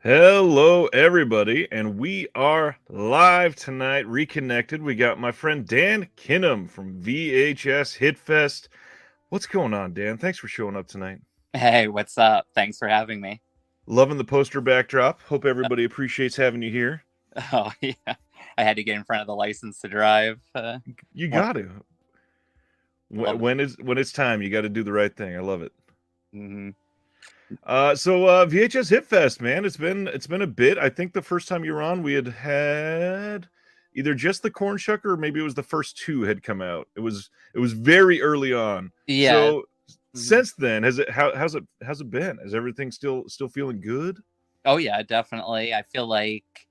Hello, everybody, and we are live tonight, reconnected. We got my friend Dan Kinem from VHS Hitfest. What's going on, Dan? Thanks for showing up tonight. Hey, what's up? Thanks for having me. Loving the poster backdrop. Hope everybody appreciates having you here. Oh, yeah. I had to get in front of the license to drive. You One, got to. love When it's time, you got to do the right thing. I love it. it. Hmm. VHS Hitfest, man. It's been a bit. I think the first time you were on, we had either just the corn shucker or maybe it was the first two had come out. It was very early on. Yeah. So Mhm. since then, how's it been? Is everything still feeling good? Oh, yeah, definitely. I feel like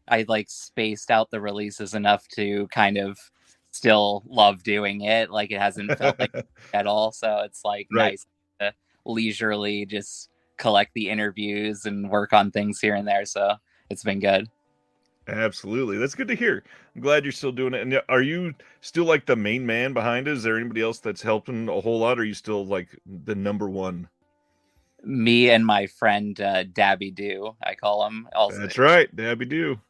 I spaced out the releases enough to kind of still love doing it. Like it hasn't felt like at all. So it's like Right. nice to leisurely just collect the interviews and work on things here and there. So it's been good. Absolutely. That's good to hear. I'm glad you're still doing it. And are you still like the main man behind it? Is there anybody else that's helping a whole lot? Or are you still like the number one? Me and my friend Dabby Do, I call him. Also, That's right. Dabby do.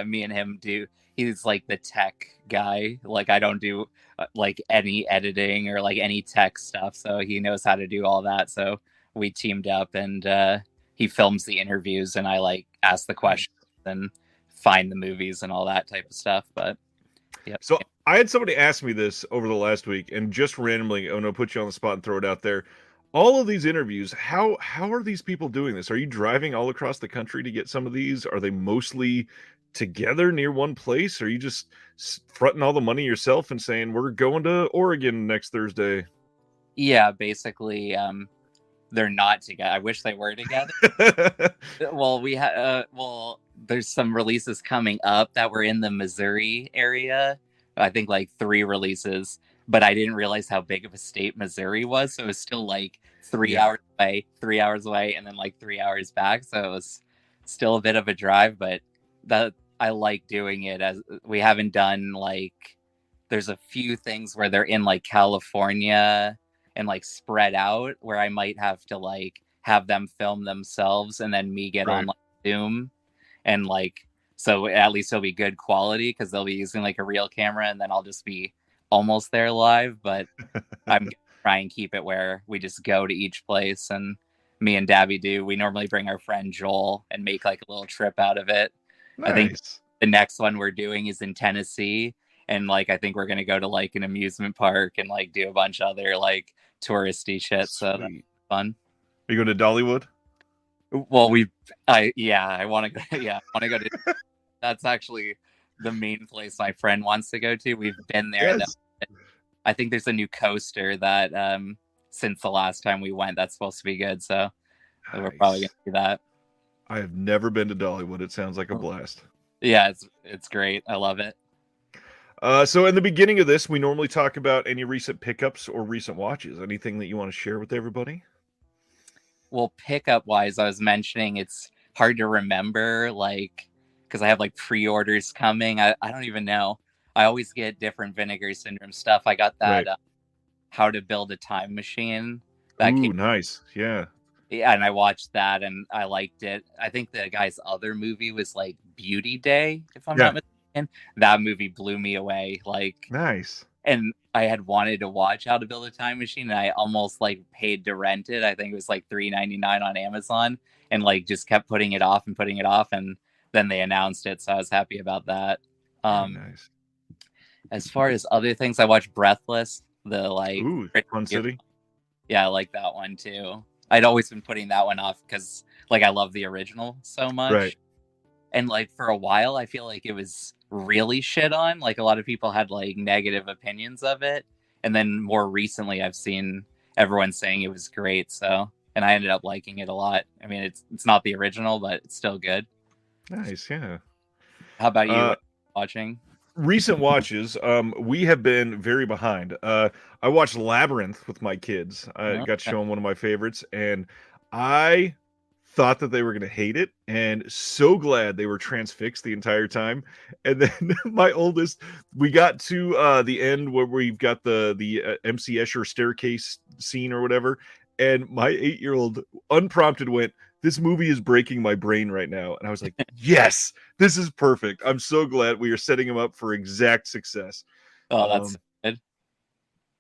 me and him do. He's like the tech guy. Like I don't do like any editing or like any tech stuff, so he knows how to do all that. So we teamed up, and he films the interviews, and I like ask the Nice. questions and find the movies and all that type of stuff. But yep. So I had somebody ask me this over the last week, and just randomly, I'm gonna put you on the spot and throw it out there. All of these interviews, how are these people doing this? Are you driving all across the country to get some of these? Are they mostly together near one place? Are you just fronting all the money yourself and saying we're going to Oregon next Thursday? Yeah, basically, they're not together. I wish they were together. Well, there's some releases coming up that were in the Missouri area. I think like three releases, but I didn't realize how big of a state Missouri was. So it was still like three Yeah, hours away, 3 hours away, and then like 3 hours back. So it was still a bit of a drive, but that I like doing it as we haven't done like there's a few things where they're in like California and like spread out where I might have to like have them film themselves and then me get on right. like Zoom and like so at least it'll be good quality because they'll be using like a real camera and then I'll just be almost there live. But I'm gonna try and keep it where we just go to each place and me and Dabby do. We normally bring our friend Joel and make like a little trip out of it. I think Nice. the next one we're doing is in Tennessee. And like I think we're gonna go to like an amusement park and like do a bunch of other like touristy shit. So that's Sweet. fun. Are you going to Dollywood? Well, I want to go. Yeah, I want to go to. That's actually the main place my friend wants to go to. We've been there though. Yes. I think there's a new coaster that since the last time we went that's supposed to be good. So we're probably gonna Nice. do that. I have never been to Dollywood. It sounds like a blast. Yeah, it's great. I love it. So in the beginning of this, we normally talk about any recent pickups or recent watches. Anything that you want to share with everybody? Well, pickup wise, I was mentioning it's hard to remember, like, because I have like pre orders coming. I don't even know. I always get different vinegar syndrome stuff. I got that Right. How to Build a Time Machine that came. Ooh, nice. Yeah. Yeah, and I watched that and I liked it. I think the guy's other movie was like Beauty Day, if I'm not Yeah. mistaken. That movie blew me away. Like, Nice. and I had wanted to watch How to Build a Time Machine, and I almost like paid to rent it. I think it was like $3.99 on Amazon, and like just kept putting it off and putting it off, and then they announced it, so I was happy about that. Very Um, nice. as far as other things, I watched Breathless, the like, Ooh, Fun City. yeah, I like that one too. I'd always been putting that one off because like I love the original so Right. much, and like for a while I feel like it was really shit on, like a lot of people had like negative opinions of it, and then more recently I've seen everyone saying it was great, so and I ended up liking it a lot. I mean, it's not the original, but it's still good. Nice. Yeah. How about you? Uh, What are you watching? Recent watches. We have been very behind. I watched Labyrinth with my kids. I got to Okay. show them one of my favorites, and I thought that they were going to hate it, and so glad they were transfixed the entire time. And then my oldest, we got to the end where we've got the MC Escher staircase scene or whatever, and my 8-year-old unprompted went, this movie is breaking my brain right now. And I was like, yes, this is perfect. I'm so glad we are setting him up for exact success. Oh, that's good.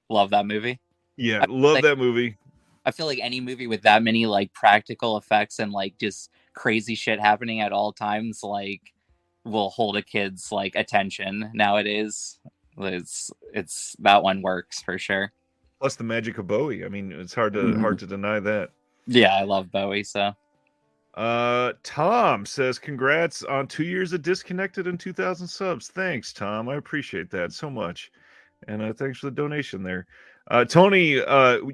Love that movie. Yeah, I love like, that movie. I feel like any movie with that many like practical effects and like just crazy shit happening at all times, like will hold a kid's like attention nowadays. It's that one works for sure. Plus the magic of Bowie. I mean, it's hard Mhm. to deny that. Yeah, I love Bowie, so Tom says, congrats on 2 years of Disconnected and 2,000 subs. Thanks, Tom. I appreciate that so much. And thanks for the donation there. Tony,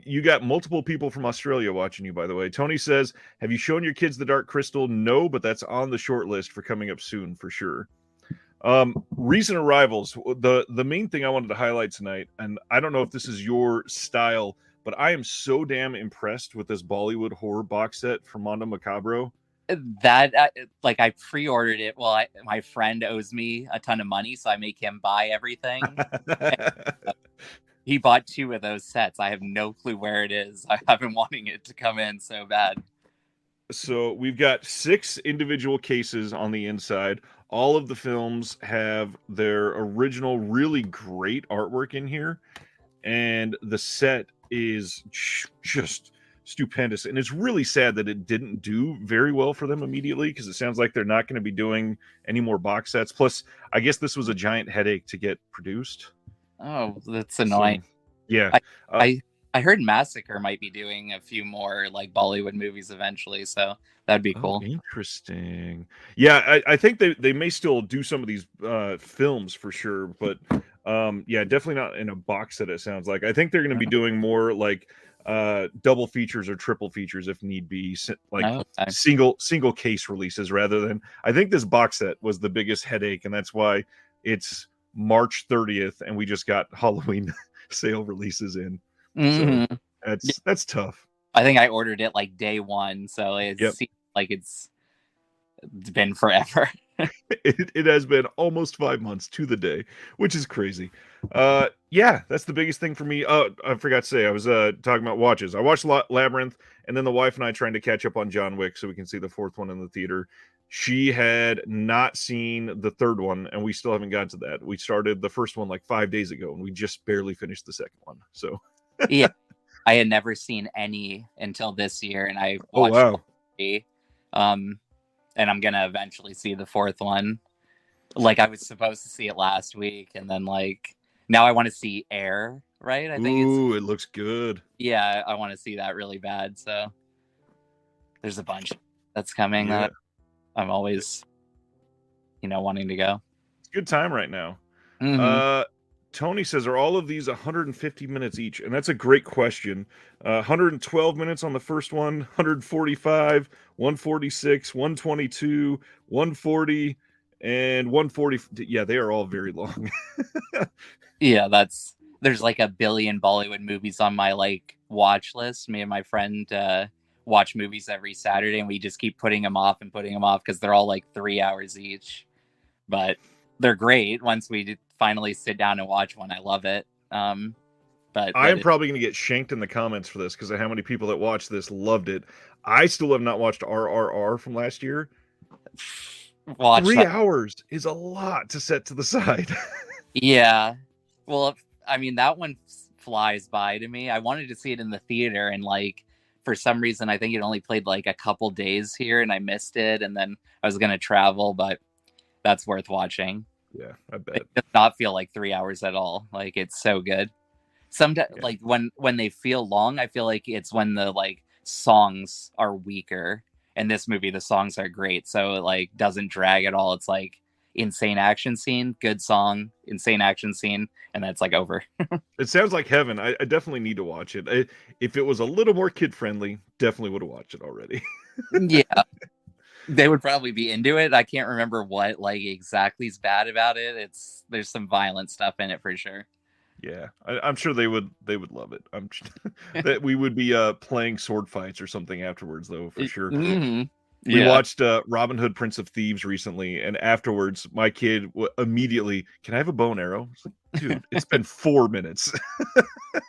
you got multiple people from Australia watching you, by the way. Tony says, have you shown your kids The Dark Crystal? No, but that's on the short list for coming up soon for sure. Recent arrivals. The main thing I wanted to highlight tonight, and I don't know if this is your style, but I am so damn impressed with this Bollywood horror box set from Mondo Macabro. that like I pre-ordered it. Well, my friend owes me a ton of money, so I make him buy everything. He bought 2 of those sets. I have no clue where it is. I've been wanting it to come in so bad. So we've got 6 individual cases on the inside. All of the films have their original, really great artwork in here, and the set is just stupendous. And it's really sad that it didn't do very well for them immediately, because it sounds like they're not going to be doing any more box sets. Plus, I guess this was a giant headache to get produced. Oh, that's annoying. So, yeah. I heard Massacre might be doing a few more like Bollywood movies eventually, so that'd be cool. Interesting. Yeah, I think they may still do some of these films for sure, but yeah, definitely not in a box set, it sounds like. I think they're going to be doing more like double features or triple features if need be, like Okay. single case releases rather than. I think this box set was the biggest headache, and that's why it's March 30th and we just got Halloween sale releases in. Mm-hmm. So that's tough. I think I ordered it like day 1, so it seems like it's been forever. It has been almost 5 months to the day, which is crazy. Yeah, that's the biggest thing for me. I forgot to say, I was talking about watches. I watched Labyrinth, and then the wife and I trying to catch up on John Wick so we can see the 4th one in the theater. She had not seen the 3rd one, and we still haven't got to that. We started the 1st one like 5 days ago, and we just barely finished the 2nd one. So Yeah, I had never seen any until this year, and I oh watched wow. 3. And I'm gonna eventually see the 4th one. Like I was supposed to see it last week, and then like now I want to see Air. Right? I think Ooh, it looks good. Yeah, I want to see that really bad. So there's a bunch that's coming that I'm always, wanting to go. It's a good time right now. Mm-hmm. Tony says, are all of these 150 minutes each? And that's a great question. 112 minutes on the first one, 145, 146, 122, 140, and 140. Yeah, they are all very long. Yeah, there's like a billion Bollywood movies on my like watch list. Me and my friend watch movies every Saturday, and we just keep putting them off because they're all like 3 hours each. But they're great once we finally sit down and watch one. I love it. But I am probably going to get shanked in the comments for this because of how many people that watched this loved it. I still have not watched RRR from last year. Watch 3 hours is a lot to set to the side. Yeah. Well, I mean, that one flies by to me. I wanted to see it in the theater, and like for some reason, I think it only played like a couple days here, and I missed it. And then I was gonna travel, but that's worth watching. Yeah, I bet. It does not feel like 3 hours at all. Like it's so good. Sometimes, like when they feel long, I feel like it's when the like songs are weaker. In this movie, the songs are great, so it like doesn't drag at all. It's like insane action scene, good song, insane action scene, and that's like over. It sounds like heaven. I definitely need to watch it. If it was a little more kid friendly, definitely would have watched it already. Yeah, they would probably be into it. I can't remember what like exactly is bad about it. There's some violent stuff in it for sure. Yeah, I'm sure they would love it. I'm that we would be playing sword fights or something afterwards, though, for sure. Mm-hmm. We watched Robin Hood, Prince of Thieves recently, and afterwards, my kid immediately, "Can I have a bow and arrow?" I was like, dude, it's been 4 minutes.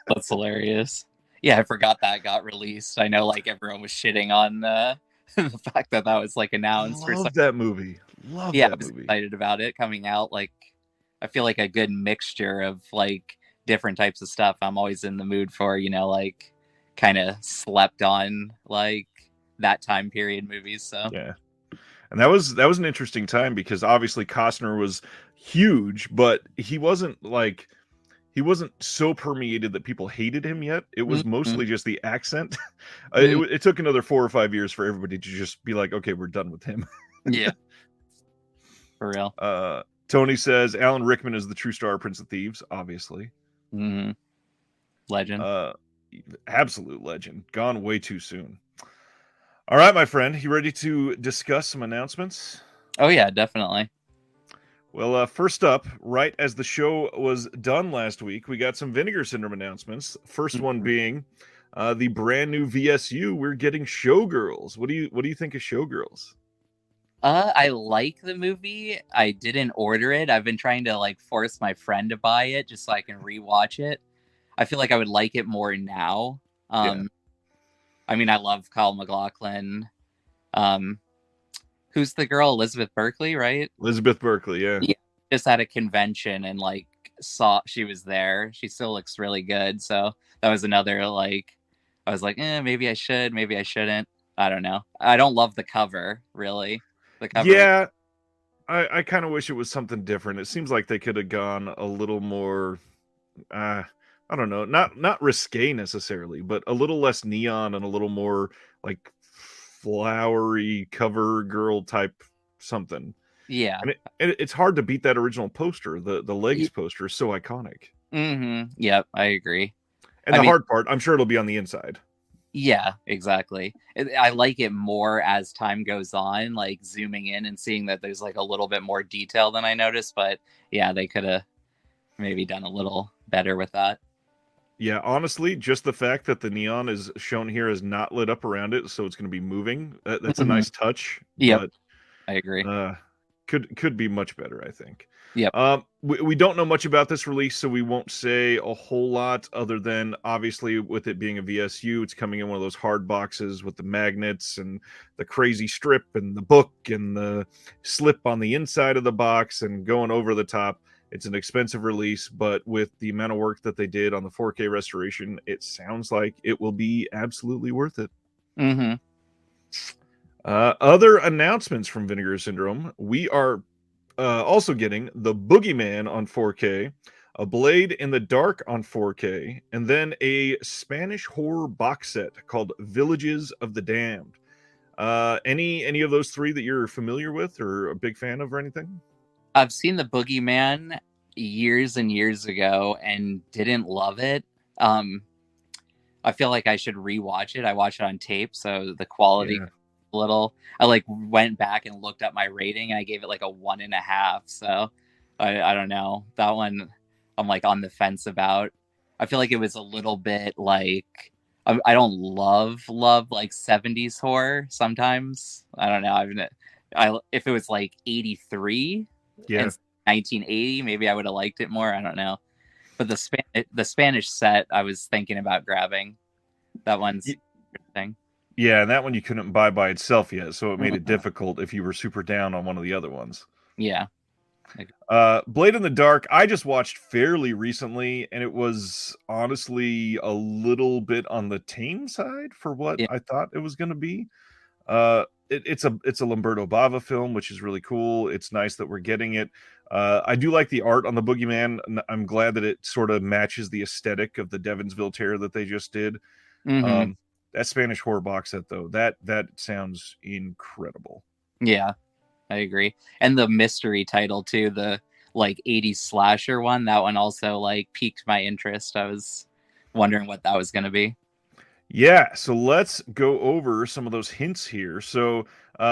That's hilarious. Yeah, I forgot that got released. I know like everyone was shitting on the fact that that was like announced for some. Love that movie. Love Yeah, I that was movie. excited about it coming out. Like, I feel like a good mixture of like different types of stuff. I'm always in the mood for, like kind of slept on like that time period movies. So Yeah. And that was an interesting time because obviously Costner was huge, but he wasn't so permeated that people hated him yet. It was Mhm. mostly just the accent. it, Mm, it took another 4 or 5 years for everybody to just be like, okay, we're done with him. yeah, for real. Tony says Alan Rickman is the true star of Prince of Thieves, obviously. Hmm. Legend. Uh, Absolute legend. Gone way too soon. All right, my friend, you ready to discuss some announcements? Oh yeah, definitely. Well, first up, right as the show was done last week, we got some Vinegar Syndrome announcements. First one Mhm. being the brand new VSU. We're getting Showgirls. What do you think of Showgirls? I like the movie. I didn't order it. I've been trying to like force my friend to buy it just so I can rewatch it. I feel like I would like it more now. Yeah, I mean, I love Kyle MacLachlan. Um, who's the girl? Elizabeth Berkley, right? Elizabeth Berkley. Yeah, Yeah. Just at a convention and like saw she was there. She still looks really good. So that was another like I was like, maybe I should, maybe I shouldn't. I don't know. I don't love the cover, really. The cover was yeah. I kind of wish it was something different. It seems like they could have gone a little more. Uh, I don't know, not risque necessarily, but a little less neon and a little more like flowery cover girl type something. yeah. And it's hard to beat that original poster. The legs poster is so iconic. Mm-hmm. Yep, I agree. And I the mean, hard part, I'm sure it'll be on the inside. yeah, exactly. I like it more as time goes on, like zooming in and seeing that there's like a little bit more detail than I noticed. But yeah, they could have maybe done a little better with that. Yeah, honestly, just the fact that the neon is shown here is not lit up around it, so it's going to be moving. That's a Hmm. nice touch, Yep, but I agree. Uh, could be much better, I think. Yep. We don't know much about this release, so we won't say a whole lot other than obviously with it being a VSU, it's coming in one of those hard boxes with the magnets and the crazy strip and the book and the slip on the inside of the box and going over the top. It's an expensive release, but with the amount of work that they did on the 4K restoration, it sounds like it will be absolutely worth it. Hmm. Other announcements from Vinegar Syndrome. We are also getting The Boogeyman on 4K, A Blade in the Dark on 4K, and then a Spanish horror box set called Villages of the Damned. Any of those three that you're familiar with or a big fan of or anything? I've seen the Boogeyman years and years ago and didn't love it. Um, I feel like I should rewatch it. I watched it on tape, so the quality Yeah. a little. I like went back and looked up my rating, and I gave it like a 1.5. So I don't know that one. I'm like on the fence about. I feel like it was a little bit like I don't love like 70s horror. Sometimes I don't know. I if it was like 83 Yeah. and 1980, maybe I would have liked it more. I don't know. But the Spanish set, I was thinking about grabbing. That one's Y- interesting. Yeah, and that one you couldn't buy by itself yet, so it made it Mhm. difficult if you were super down on one of the other ones. Yeah. Like, Blade in the Dark, I just watched fairly recently, and it was honestly a little bit on the tame side for what yeah. I thought it was going to be. It's a Lamberto Bava film, which is really cool. It's nice that we're getting it. I do like the art on the Boogeyman. I'm glad that it sort of matches the aesthetic of the Devonsville Terror that they just did. Mm-hmm. Um, that Spanish horror box set, though, that sounds incredible. Yeah, I agree. And the mystery title too, the like 80s slasher one, that one also like piqued my interest. I was wondering what that was going to be. Yeah, so let's go over some of those hints here. So,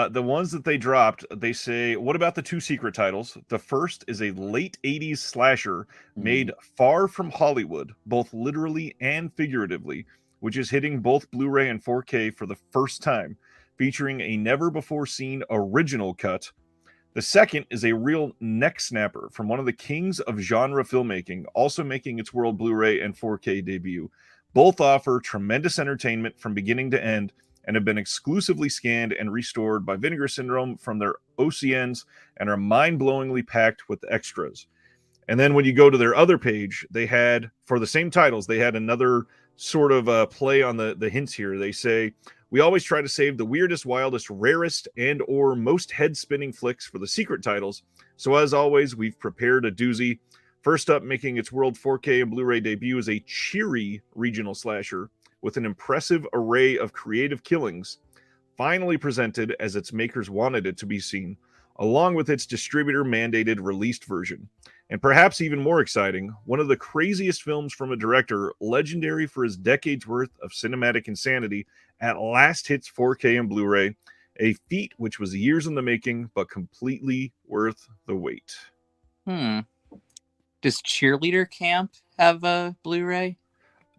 the ones that they dropped, they say, what about the two secret titles? The first is a late 80s slasher Mm. made far from Hollywood, both literally and figuratively, which is hitting both Blu ray and 4K for the first time, featuring a never before seen original cut. The second is a real neck snapper from one of the kings of genre filmmaking, also making its world Blu ray and 4K debut. Both offer tremendous entertainment from beginning to end, and have been exclusively scanned and restored by Vinegar Syndrome from their OCNs and are mind-blowingly packed with extras. And then when you go to their other page, they had, for the same titles, they had another sort of play on the hints here. They say, we always try to save the weirdest, wildest, rarest, and or most head-spinning flicks for the secret titles. So as always, we've prepared a doozy. First up, making its world 4K and Blu-ray debut is a cheery regional slasher with an impressive array of creative killings, finally presented as its makers wanted it to be seen, along with its distributor-mandated released version. And perhaps even more exciting, one of the craziest films from a director legendary for his decades worth of cinematic insanity at last hits 4K and Blu-ray, a feat which was years in the making, but completely worth the wait. Does Cheerleader Camp have a Blu-ray?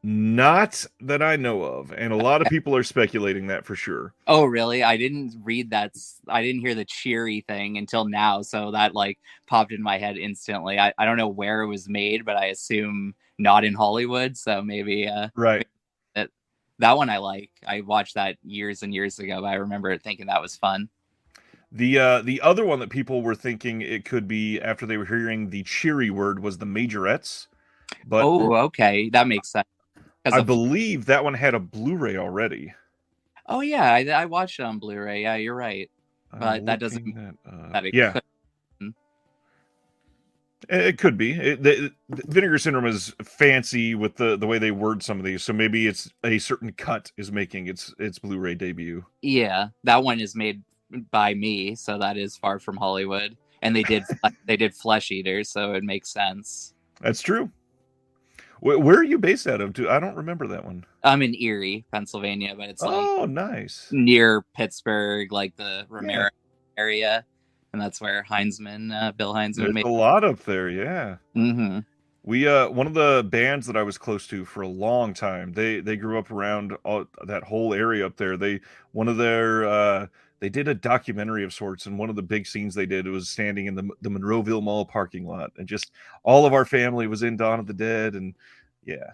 Not that I know of, and a lot of people are speculating that for sure. Oh, really? I didn't read that. I didn't hear the cheery thing until now, so that like popped in my head instantly. I don't know where it was made, but I assume not in Hollywood, so maybe right. That one I like. I watched that years and years ago, but I remember thinking that was fun. The other one that people were thinking it could be after they were hearing the cheery word was the Majorettes. But okay, that makes sense. I believe that one had a Blu-ray already. Oh yeah, I watched it on Blu-ray. Yeah, you're right. But that doesn't mean that it could. It could be. Vinegar Syndrome is fancy with the way they word some of these, so maybe it's a certain cut is making its Blu-ray debut. Yeah, that one is made by me, so that is far from Hollywood. And they did Flesh Eaters, so it makes sense. That's true. Where are you based out of? I don't remember that one. I'm in Erie, Pennsylvania, but it's like nice near Pittsburgh, like the Romero area, and that's where Bill Heinzman made. There's a lot up there, yeah. Mm-hmm. We one of the bands that I was close to for a long time. They grew up around that whole area up there. They did a documentary of sorts, and one of the big scenes they did was standing in the Monroeville Mall parking lot, and just all of our family was in Dawn of the Dead, and yeah,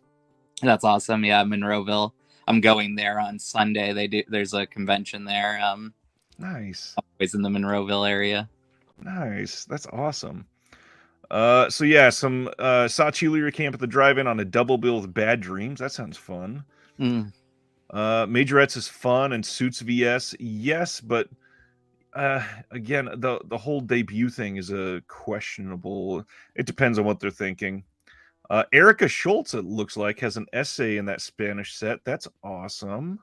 that's awesome. Yeah, Monroeville. I'm going there on Sunday. There's a convention there. Nice. Always in the Monroeville area. Nice. That's awesome. So yeah, some saw Cheerleader Camp at the drive-in on a double bill with Bad Dreams. That sounds fun. Majorettes is fun, and Suits VS, yes, but again, the whole debut thing is a questionable. It depends on what they're thinking. Erica Schultz, it looks like, has an essay in that Spanish set. That's awesome.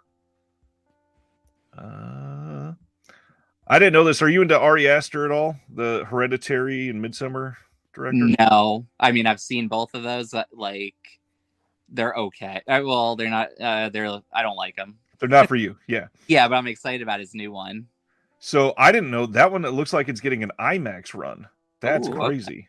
I didn't know this. Are you into Ari Aster at all? The Hereditary and Midsommar director? No, I mean I've seen both of those. Like they're okay. Well, they're not. I don't like them. They're not for you. Yeah. Yeah, but I'm excited about his new one. So I didn't know that one. It looks like it's getting an IMAX run. That's crazy.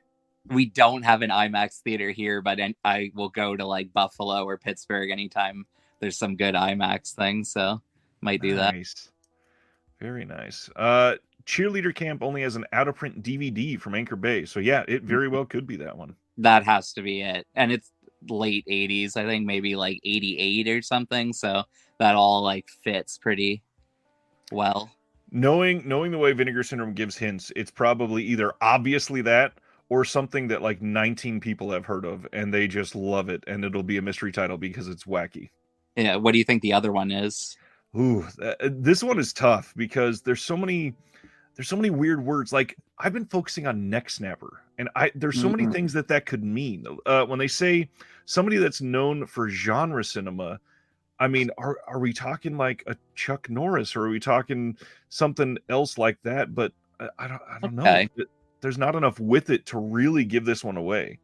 Okay. We don't have an IMAX theater here, but I will go to like Buffalo or Pittsburgh anytime there's some good IMAX thing. So might do that. Nice. Very nice. Cheerleader Camp only has an out-of-print DVD from Anchor Bay. So yeah, it very well could be that one. That has to be it. And it's late 80s. I think maybe like 88 or something. So that all like fits pretty well. Knowing the way Vinegar Syndrome gives hints, it's probably either obviously that or something that like 19 people have heard of and they just love it, and it'll be a mystery title because it's wacky. Yeah, what do you think the other one is? Ooh, this one is tough because there's so many weird words. Like I've been focusing on neck snapper, and there's so many things that could mean. When they say somebody that's known for genre cinema, I mean, are we talking like a Chuck Norris, or are we talking something else like that? But I don't know. There's not enough with it to really give this one away.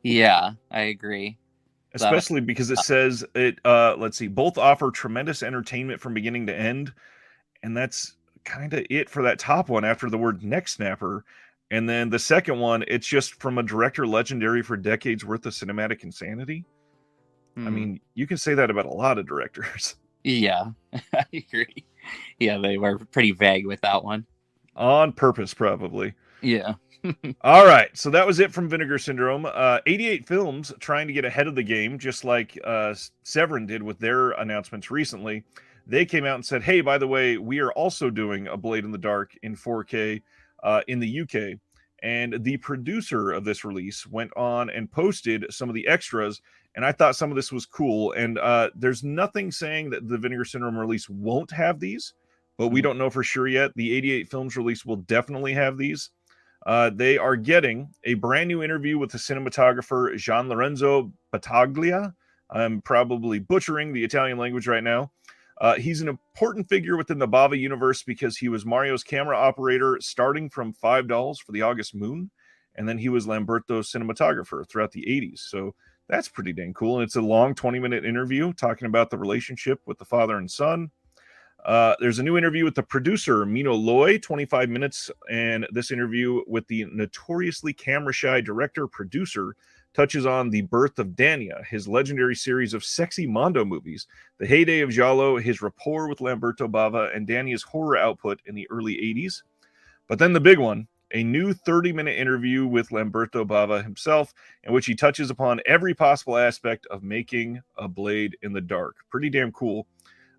Yeah, I agree. Especially because it says it. Let's see. Both offer tremendous entertainment from beginning to end, and that's kind of it for that top one. After the word neck snapper, and then the second one, it's just from a director legendary for decades worth of cinematic insanity. I mean, you can say that about a lot of directors. Yeah, I agree. Yeah, they were pretty vague with that one. On purpose, probably. Yeah. All right, so that was it from Vinegar Syndrome. 88 Films trying to get ahead of the game, just like Severin did with their announcements recently. They came out and said, hey, by the way, we are also doing a Blade in the Dark in 4K in the UK. And the producer of this release went on and posted some of the extras. And I thought some of this was cool. And there's nothing saying that the Vinegar Syndrome release won't have these, but we don't know for sure yet. The 88 Films release will definitely have these. They are getting a brand new interview with the cinematographer Gian Lorenzo Battaglia. I'm probably butchering the Italian language right now. He's an important figure within the Bava universe because he was Mario's camera operator starting from $5 for the August Moon, and then he was Lamberto's cinematographer throughout the 80s. So that's pretty dang cool. And it's a long 20-minute interview talking about the relationship with the father and son. There's a new interview with the producer, Mino Loy, 25 minutes. And this interview with the notoriously camera-shy director-producer touches on the birth of Dania, his legendary series of sexy Mondo movies, the heyday of Giallo, his rapport with Lamberto Bava, and Dania's horror output in the early 80s. But then the big one, a new 30-minute interview with Lamberto Bava himself, in which he touches upon every possible aspect of making a Blade in the Dark. Pretty damn cool.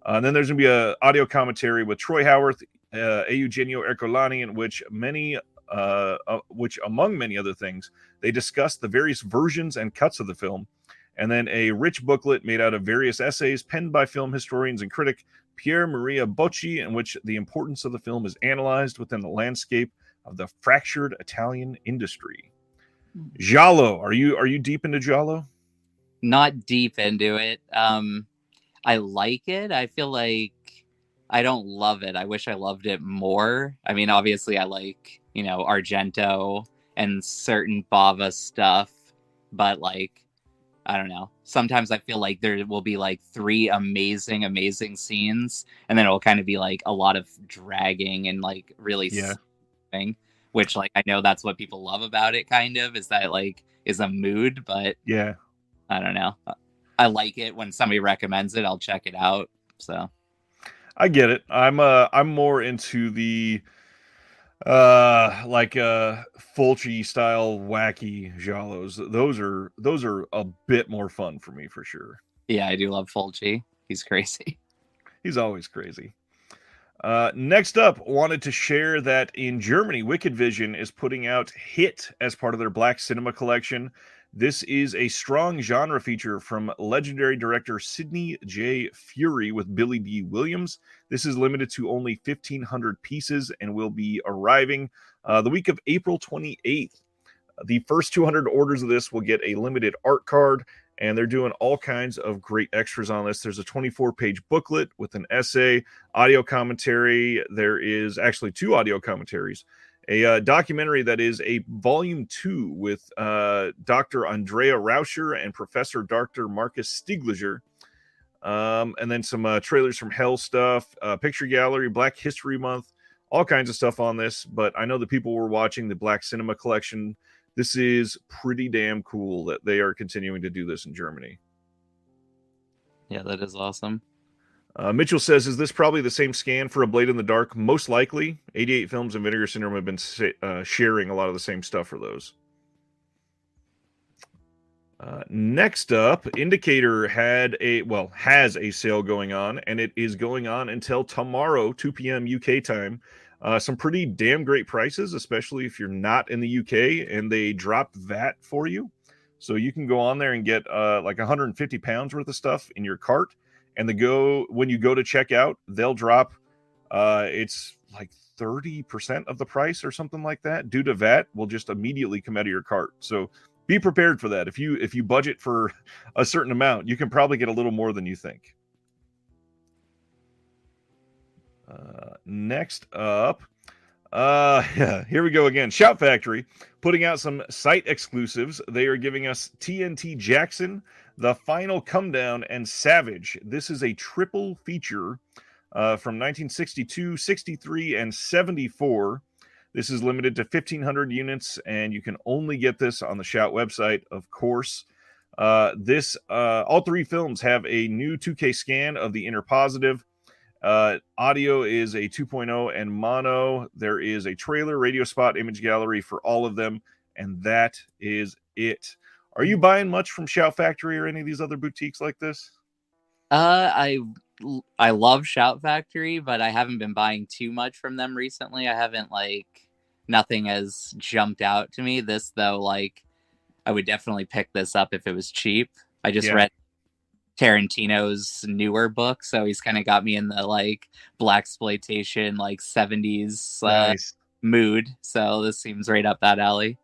And then there's going to be an audio commentary with Troy Howarth, Eugenio Ercolani, in which among many other things, they discuss the various versions and cuts of the film. And then a rich booklet made out of various essays penned by film historians and critic Pier Maria Bocci, in which the importance of the film is analyzed within the landscape of the fractured Italian industry. Giallo, are you deep into Giallo? Not deep into it. I like it. I feel like I don't love it. I wish I loved it more. I mean, obviously, I like, Argento and certain Bava stuff, but like, I don't know. Sometimes I feel like there will be like 3 amazing, amazing scenes, and then it will kind of be like a lot of dragging and like really thing, which like I know that's what people love about it. Kind of is that like is a mood, but yeah, I don't know. I like it when somebody recommends it. I'll check it out. So I get it. I'm more into the Fulci style wacky giallos. Those are a bit more fun for me for sure. yeah, I do love Fulci. He's crazy. He's always crazy. Next up, wanted to share that in Germany, Wicked Vision is putting out Hit as part of their Black Cinema collection. This is a strong genre feature from legendary director Sidney J. Fury with Billy D. Williams. This is limited to only 1,500 pieces and will be arriving the week of April 28th. The first 200 orders of this will get a limited art card, and they're doing all kinds of great extras on this. There's a 24-page booklet with an essay, audio commentary. There is actually 2 audio commentaries, a documentary that is a volume 2 with Dr. Andrea Rauscher and Professor Dr. Marcus Stigliger. And then some trailers from Hell stuff, picture gallery, Black History Month, all kinds of stuff on this. But I know the people were watching the Black Cinema collection. This is pretty damn cool that they are continuing to do this in Germany. Yeah, that is awesome. Mitchell says, is this probably the same scan for A Blade in the Dark? Most likely. 88 Films and Vinegar Syndrome have been sharing a lot of the same stuff for those. Next up, Indicator has a sale going on, and it is going on until tomorrow, 2 p.m. UK time. Some pretty damn great prices, especially if you're not in the UK, and they drop VAT for you. So you can go on there and get like 150 pounds worth of stuff in your cart. And when you go to check out, they'll drop it's like 30% of the price or something like that due to VAT will just immediately come out of your cart. So be prepared for that. If you budget for a certain amount, you can probably get a little more than you think. Next up, here we go again. Shout Factory putting out some site exclusives. They are giving us TNT Jackson, The Final Come Down, and Savage. This is a triple feature from 1962, 63, and 74. This is limited to 1,500 units, and you can only get this on the Shout website, of course. All 3 films have a new 2K scan of the inner positive. Audio is a 2.0 and mono. There is a trailer, radio spot, image gallery for all of them, and that is it. Are you buying much from Shout Factory or any of these other boutiques like this? I I love Shout Factory, but I haven't been buying too much from them recently. I haven't nothing has jumped out to me. This though, I would definitely pick this up if it was cheap. I just Yeah. read Tarantino's newer book, so he's kind of got me in the black exploitation 70s Nice. mood. So this seems right up that alley.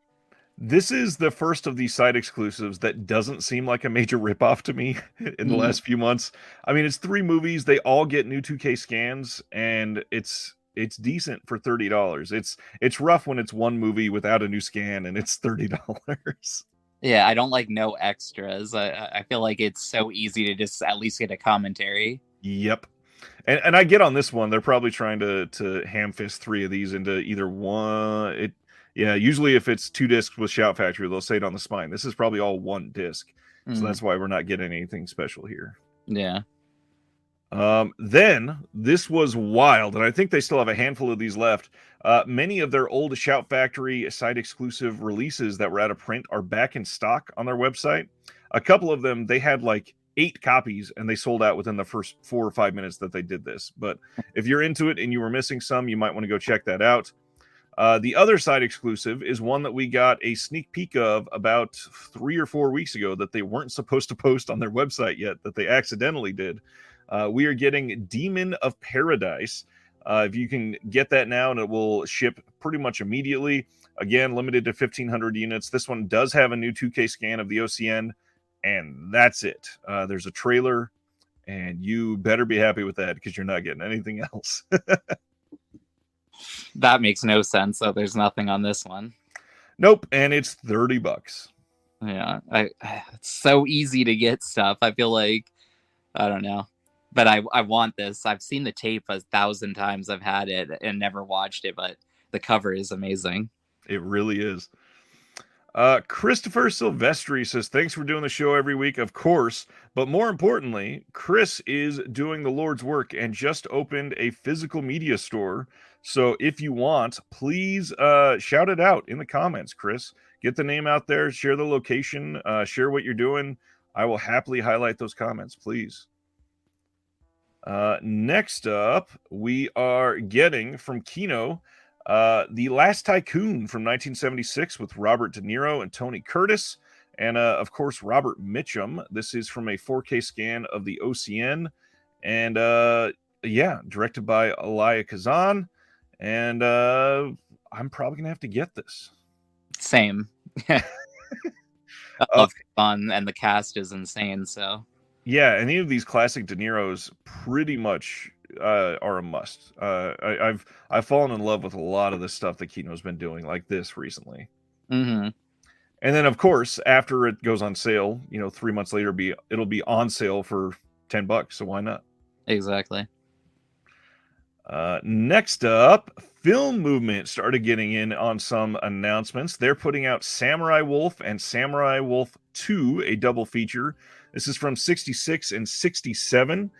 This is the first of these site exclusives that doesn't seem like a major ripoff to me in the last few months. I mean, it's 3 movies. They all get new 2K scans, and it's decent for $30. It's rough when it's one movie without a new scan and it's $30. Yeah, I don't like no extras. I feel like it's so easy to just at least get a commentary. Yep. And I get on this one. They're probably trying to ham fist 3 of these into either one. Yeah, usually if it's 2 discs with Shout Factory, they'll say it on the spine. This is probably all 1 disc. So that's why we're not getting anything special here. Yeah. Then this was wild, and I think they still have a handful of these left. Many of their old Shout Factory site exclusive releases that were out of print are back in stock on their website. A couple of them, they had 8 copies, and they sold out within the first 4 or 5 minutes that they did this. But if you're into it and you were missing some, you might want to go check that out. The other side exclusive is one that we got a sneak peek of about 3 or 4 weeks ago that they weren't supposed to post on their website yet, that they accidentally did. We are getting Demon of Paradise. If you can get that now, and it will ship pretty much immediately. Again, limited to 1,500 units. This one does have a new 2K scan of the OCN, and that's it. There's a trailer, and you better be happy with that because you're not getting anything else. That makes no sense. So there's nothing on this one. Nope, and it's $30. Yeah, it's so easy to get stuff. I feel like I don't know, but I want this. I've seen the tape 1,000 times. I've had it and never watched it, but the cover is amazing. It really is. Christopher Silvestri says, thanks for doing the show every week, of course. But more importantly, Chris is doing the Lord's work and just opened a physical media store. So if you want, please shout it out in the comments, Chris. Get the name out there, share the location, share what you're doing. I will happily highlight those comments, please. Next up, we are getting from Kino The Last Tycoon from 1976 with Robert De Niro and Tony Curtis, and of course Robert Mitchum. This is from a 4K scan of the OCN, and directed by Elia Kazan. And I'm probably gonna have to get this. Same. I love Kazan, and the cast is insane. So yeah, any of these classic De Niro's pretty much are a must. I've fallen in love with a lot of the stuff that Kino's been doing, like this recently. Mm-hmm. And then, of course, after it goes on sale, 3 months later, it'll be on sale for $10. So why not? Exactly. Next up, Film Movement started getting in on some announcements. They're putting out Samurai Wolf and Samurai Wolf 2, a double feature. This is from 66 and 67.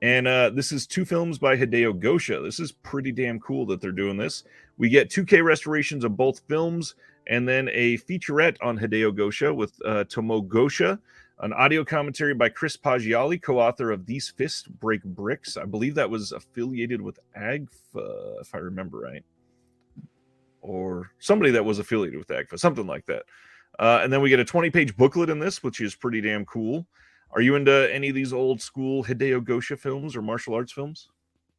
And this is 2 films by Hideo Gosha. This is pretty damn cool that they're doing this. We get 2K restorations of both films, and then a featurette on Hideo Gosha with Tomo Gosha, an audio commentary by Chris Paggiali, co-author of These Fists Break Bricks. I believe that was affiliated with AGFA, if I remember right. Or somebody that was affiliated with AGFA, something like that. And then we get a 20-page booklet in this, which is pretty damn cool. Are you into any of these old school Hideo Gosha films or martial arts films?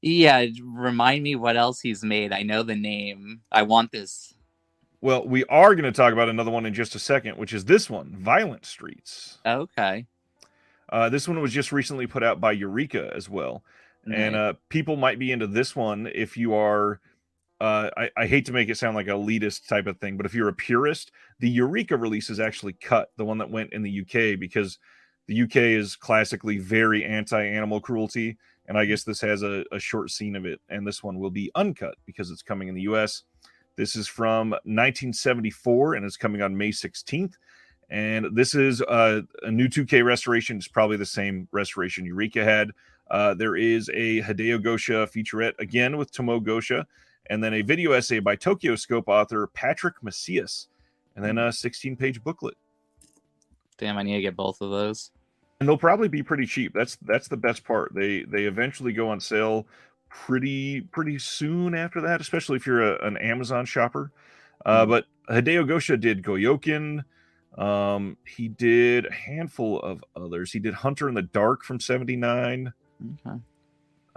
Yeah, remind me what else he's made. I know the name. I want this. Well, we are going to talk about another one in just a second, which is this one, Violent Streets. Okay. This one was just recently put out by Eureka as well. Nice. And people might be into this one if you are, I hate to make it sound like an elitist type of thing, but if you're a purist, the Eureka release is actually cut, the one that went in the UK, because the UK is classically very anti-animal cruelty, and I guess this has a short scene of it, and this one will be uncut because it's coming in the US. This is from 1974, and it's coming on May 16th. And this is a new 2K restoration. It's probably the same restoration Eureka had. There is a Hideo Gosha featurette, again with Tomo Gosha, and then a video essay by Tokyo Scope author Patrick Macias, and then a 16-page booklet. Damn, I need to get both of those. And they'll probably be pretty cheap. That's the best part. They eventually go on sale pretty soon after that, especially if you're an Amazon shopper. But Hideo Gosha did Goyokin. He did a handful of others. He did Hunter in the Dark from '79. Okay.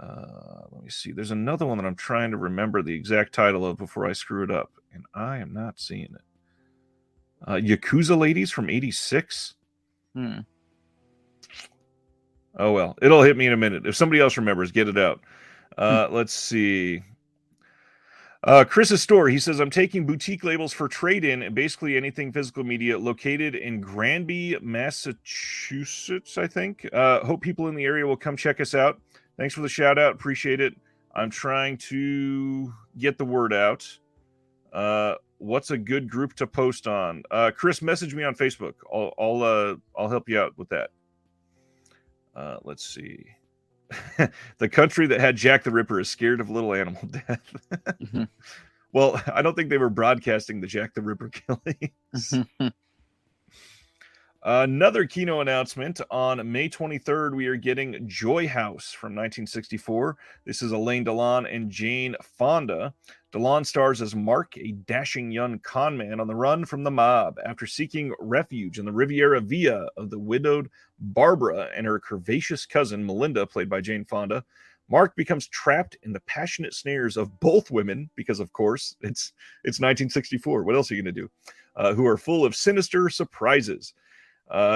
Let me see. There's another one that I'm trying to remember the exact title of before I screw it up, and I am not seeing it. Yakuza Ladies from '86. Oh, well, it'll hit me in a minute. If somebody else remembers, get it out. Let's see. Chris's store, he says, I'm taking boutique labels for trade-in and basically anything physical media located in Granby, Massachusetts, I think. Hope people in the area will come check us out. Thanks for the shout out. Appreciate it. I'm trying to get the word out. What's a good group to post on? Chris, message me on Facebook. I'll help you out with that. Let's see. The country that had Jack the Ripper is scared of little animal death. Well, I don't think they were broadcasting the Jack the Ripper killings. Another Kino announcement on May 23rd. We are getting Joy House from 1964. This is Alain Delon and Jane Fonda. Delon stars as Mark, a dashing young con man on the run from the mob after seeking refuge in the Riviera Villa of the widowed Barbara and her curvaceous cousin Melinda, played by Jane Fonda. Mark becomes trapped in the passionate snares of both women because, of course, it's 1964. What else are you going to do? Who are full of sinister surprises.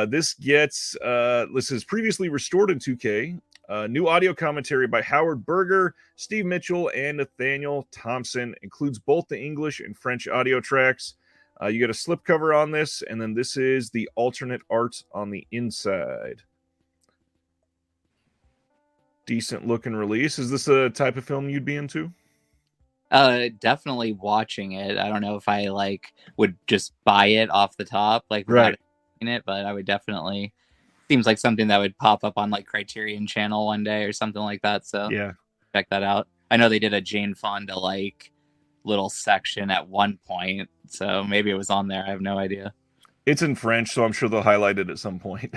This is previously restored in 2K. New audio commentary by Howard Berger, Steve Mitchell, and Nathaniel Thompson. Includes both the English and French audio tracks. You get a slipcover on this, and then this is the alternate art on the inside. Decent looking release. Is this a type of film you'd be into? Definitely watching it. I don't know if I would just buy it off the top, without it, but I would definitely. Seems like something that would pop up on Criterion Channel one day or something like that. So yeah, check that out. I know they did a Jane Fonda little section at one point, so maybe it was on there. I have no idea. It's in French, so I'm sure they'll highlight it at some point.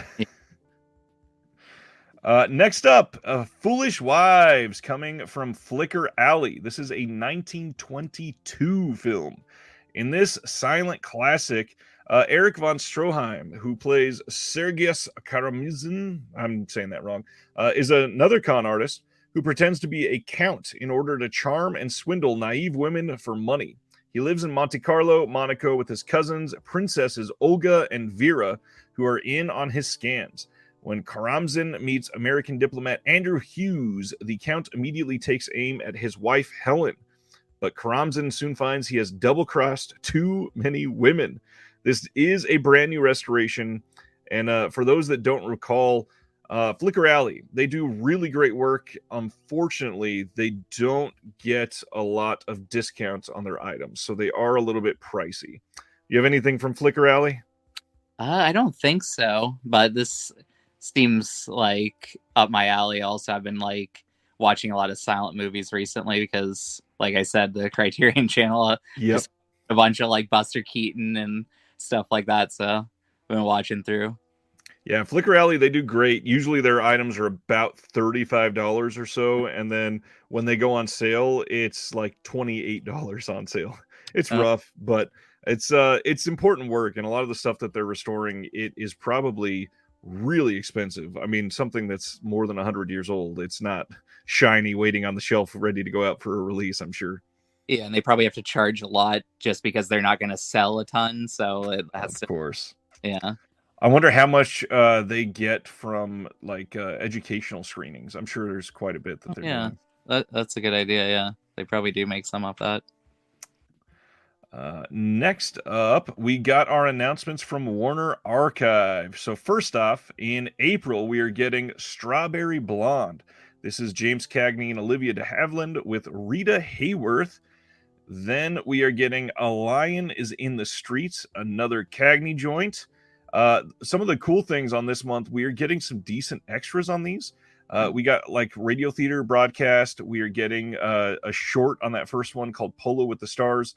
Next up, Foolish Wives, coming from Flicker Alley. This is a 1922 film. In this silent classic, Eric von Stroheim, who plays Sergius Karamazin, I'm saying that wrong, is another con artist who pretends to be a count in order to charm and swindle naive women for money. He lives in Monte Carlo, Monaco, with his cousins, princesses Olga and Vera, who are in on his scams. When Karamzin meets American diplomat Andrew Hughes, the count immediately takes aim at his wife, Helen. But Karamzin soon finds he has double-crossed too many women. This is a brand new restoration, and for those that don't recall, Flicker Alley, they do really great work. Unfortunately, they don't get a lot of discounts on their items, so they are a little bit pricey. You have anything from Flicker Alley? I don't think so, but this seems like up my alley. Also, I've been watching a lot of silent movies recently because, like I said, the Criterion Channel just a bunch of Buster Keaton and stuff like that. So I've been watching through. Yeah, Flicker Alley, they do great. Usually their items are about $35 or so, and then when they go on sale, it's $28 on sale. It's rough, but it's important work, and a lot of the stuff that they're restoring, it is probably really expensive. I mean, something that's more than 100 years old. It's not shiny waiting on the shelf ready to go out for a release, I'm sure. Yeah, and they probably have to charge a lot just because they're not going to sell a ton. So it has of course. Yeah. I wonder how much they get from educational screenings. I'm sure there's quite a bit that they're doing. That's a good idea. Yeah, they probably do make some off that. Next up, we got our announcements from Warner Archive. So first off, in April, we are getting Strawberry Blonde. This is James Cagney and Olivia de Havilland with Rita Hayworth. Then we are getting A Lion is in the Streets, another Cagney joint. Some of the cool things on this month, we are getting some decent extras on these. We got radio theater broadcast. We are getting a short on that first one called Polo with the Stars.